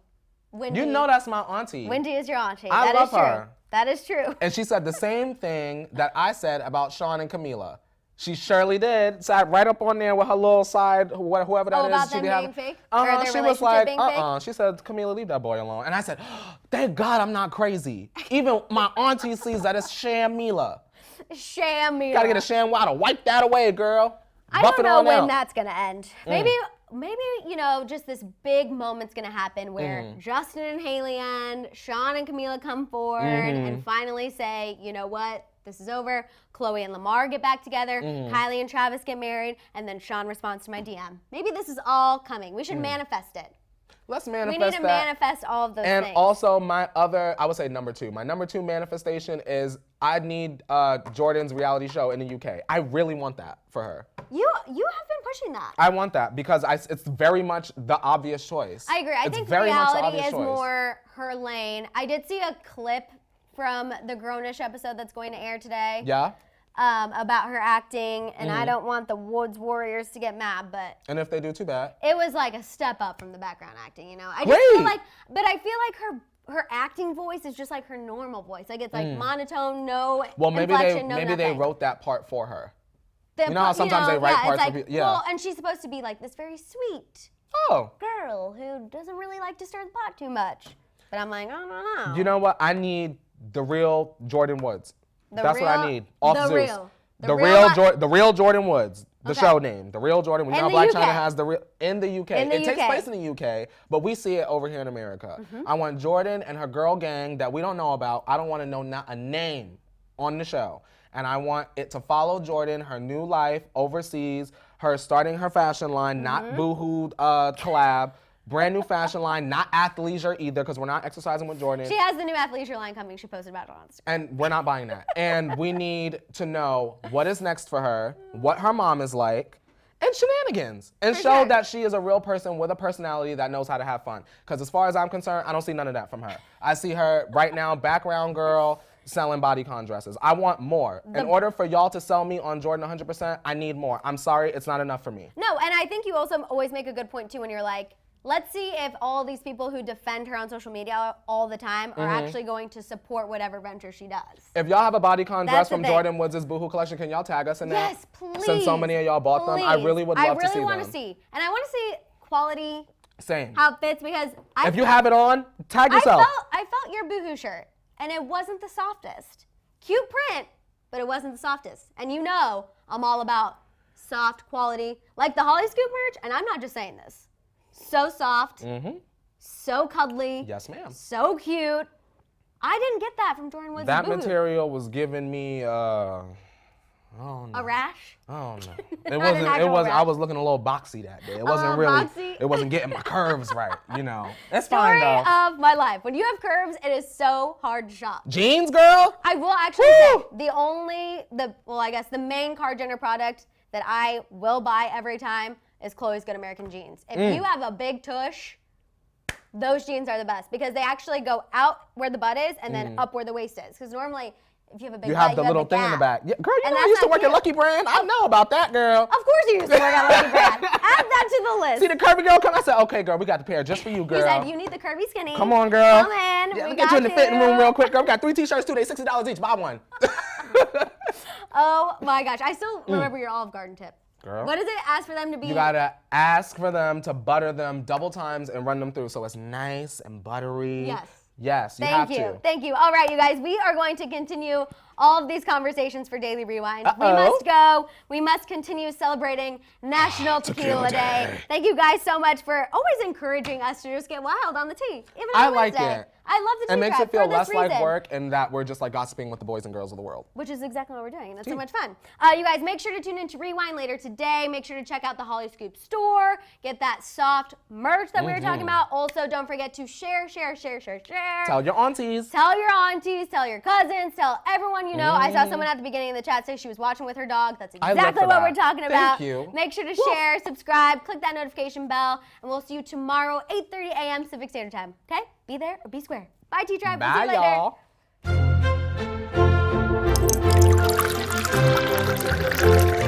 [SPEAKER 1] Wendy.
[SPEAKER 2] You know that's my auntie.
[SPEAKER 1] Wendy is your auntie.
[SPEAKER 2] I love her.
[SPEAKER 1] True. That is true.
[SPEAKER 2] And she said the same thing that I said about Shawn and Camila. She surely did. Sat right up on there with her little side, whoever that is.
[SPEAKER 1] About them being fake? Or their
[SPEAKER 2] she was like,
[SPEAKER 1] being fake?
[SPEAKER 2] She said, Camila, leave that boy alone. And I said, thank God I'm not crazy. Even my auntie sees that it's Shamila.
[SPEAKER 1] Shamila.
[SPEAKER 2] Gotta get a ShamWow to wipe that away, girl.
[SPEAKER 1] I don't know when that's gonna end. Maybe, just this big moment's gonna happen where Justin and Haley end, Shawn and Camila come forward and finally say, you know what, this is over. Chloe and Lamar get back together. Kylie and Travis get married, and then Shawn responds to my DM. Maybe this is all coming. We should manifest it.
[SPEAKER 2] Let's manifest
[SPEAKER 1] We need to manifest all of those things.
[SPEAKER 2] And also I would say number 2. My number 2 manifestation is I need Jordan's reality show in the UK. I really want that for her.
[SPEAKER 1] You have been pushing that.
[SPEAKER 2] I want that because it's very much the obvious choice.
[SPEAKER 1] I agree. I think reality is more her lane. I did see a clip from the Grownish episode that's going to air today.
[SPEAKER 2] Yeah.
[SPEAKER 1] About her acting, and I don't want the Woods Warriors to get mad, but...
[SPEAKER 2] And if they do, too bad.
[SPEAKER 1] It was like a step up from the background acting, you know? I feel like her acting voice is just like her normal voice. Like, it's like monotone, no inflection,
[SPEAKER 2] maybe they wrote that part for her.
[SPEAKER 1] You
[SPEAKER 2] know how sometimes they write parts for people? Yeah.
[SPEAKER 1] Well, and she's supposed to be like this very sweet girl who doesn't really like to stir the pot too much. But I'm like, I don't know.
[SPEAKER 2] You know what? I need the real Jordan Woods. That's what I need. Off Zeus. The real Jordan Woods. The show name. The real Jordan Woods. You know Black China has the real in the UK. It takes place in the UK, but we see it over here in America. I want Jordan and her girl gang that we don't know about. I don't want to know not a name on the show. And I want it to follow Jordan, her new life overseas, her starting her fashion line, not Boohoo collab. Brand new fashion line, not athleisure either, because we're not exercising with Jordan.
[SPEAKER 1] She has the new athleisure line coming. She posted about it on Instagram.
[SPEAKER 2] And we're not buying that. And we need to know what is next for her, what her mom is like, and shenanigans. And show that she is a real person with a personality that knows how to have fun. Because as far as I'm concerned, I don't see none of that from her. I see her right now, background girl, selling bodycon dresses. I want more. In order for y'all to sell me on Jordan 100%, I need more. I'm sorry, it's not enough for me.
[SPEAKER 1] No, and I think you also always make a good point, too, when you're like, let's see if all these people who defend her on social media all the time are actually going to support whatever venture she does.
[SPEAKER 2] If y'all have a bodycon dress from Jordan Woods' Boohoo collection, can y'all tag us in that?
[SPEAKER 1] Yes, please.
[SPEAKER 2] Since so many of y'all bought them, I really would love to see them.
[SPEAKER 1] I really want to see. And I want to see quality
[SPEAKER 2] Same.
[SPEAKER 1] outfits because
[SPEAKER 2] if you have it on, tag yourself.
[SPEAKER 1] I felt your Boohoo shirt, and it wasn't the softest. Cute print, but it wasn't the softest. And you know I'm all about soft quality, like the Hollyscoop merch, and I'm not just saying this. So soft, so cuddly,
[SPEAKER 2] yes, ma'am.
[SPEAKER 1] so cute. I didn't get that from Jordan Woods'
[SPEAKER 2] That
[SPEAKER 1] boob.
[SPEAKER 2] material was giving me, oh no.
[SPEAKER 1] A rash?
[SPEAKER 2] Oh no. It
[SPEAKER 1] Not
[SPEAKER 2] wasn't.
[SPEAKER 1] an
[SPEAKER 2] It was.
[SPEAKER 1] actual
[SPEAKER 2] I
[SPEAKER 1] rash.
[SPEAKER 2] was looking a little boxy that day. It wasn't really.
[SPEAKER 1] Boxy?
[SPEAKER 2] It wasn't getting my curves right. You know. That's fine
[SPEAKER 1] Story
[SPEAKER 2] though.
[SPEAKER 1] of my life. When you have curves, it is so hard to shop.
[SPEAKER 2] Jeans, girl.
[SPEAKER 1] I will actually say I guess the main car gender product that I will buy every time is Chloe's Good American Jeans. If you have a big tush, those jeans are the best because they actually go out where the butt is and then up where the waist is. Because normally, if you have a big
[SPEAKER 2] You
[SPEAKER 1] butt,
[SPEAKER 2] have the little thing in the back. Yeah, girl, you
[SPEAKER 1] And
[SPEAKER 2] know I
[SPEAKER 1] that's
[SPEAKER 2] used to
[SPEAKER 1] not
[SPEAKER 2] work at
[SPEAKER 1] cute.
[SPEAKER 2] Lucky Brand. I know about that, girl.
[SPEAKER 1] Of course you used to work at Lucky Brand. Add that to the list.
[SPEAKER 2] See the curvy girl come? I said, okay, girl, we got the pair just for you, girl.
[SPEAKER 1] You said you need the curvy skinny.
[SPEAKER 2] Come on, girl.
[SPEAKER 1] Come in.
[SPEAKER 2] Yeah,
[SPEAKER 1] we
[SPEAKER 2] let me get you in the
[SPEAKER 1] got
[SPEAKER 2] fitting room real quick, girl. We got 3 t-shirts today, $60 each. Buy one.
[SPEAKER 1] Oh my gosh, I still remember your Olive Garden tip.
[SPEAKER 2] Girl.
[SPEAKER 1] What does it ask for them to be?
[SPEAKER 2] You gotta ask for them to butter them double times and run them through so it's nice and buttery.
[SPEAKER 1] Yes.
[SPEAKER 2] Yes, you have
[SPEAKER 1] Thank you.
[SPEAKER 2] to.
[SPEAKER 1] Thank you. All right, you guys, we are going to continue all of these conversations for Daily Rewind. We
[SPEAKER 2] Uh-oh.
[SPEAKER 1] must go. We must continue celebrating National Tequila Day. Thank you guys so much for always encouraging us to just get wild on the tea. Even on
[SPEAKER 2] I like
[SPEAKER 1] Wednesday.
[SPEAKER 2] it.
[SPEAKER 1] I love the tea
[SPEAKER 2] It makes
[SPEAKER 1] tribe
[SPEAKER 2] it feel
[SPEAKER 1] for this
[SPEAKER 2] less like
[SPEAKER 1] reason.
[SPEAKER 2] work and that we're just like gossiping with the boys and girls of the world.
[SPEAKER 1] Which is exactly what we're doing, and it's so much fun. You guys, make sure to tune in to Rewind later today. Make sure to check out the Hollyscoop store. Get that soft merch that we were talking about. Also, don't forget to share.
[SPEAKER 2] Tell your aunties.
[SPEAKER 1] Tell your aunties, tell your cousins, tell everyone you know. I saw someone at the beginning of the chat say she was watching with her dog. That's
[SPEAKER 2] I live
[SPEAKER 1] exactly
[SPEAKER 2] for
[SPEAKER 1] what
[SPEAKER 2] that.
[SPEAKER 1] we're talking about.
[SPEAKER 2] Thank you.
[SPEAKER 1] Make sure to share, subscribe, click that notification bell, and we'll see you tomorrow, 8:30 a.m. Pacific Standard Time. Okay? Be there or be square. Bye, T-Tribe. We'll see you
[SPEAKER 2] Bye,
[SPEAKER 1] later.
[SPEAKER 2] y'all.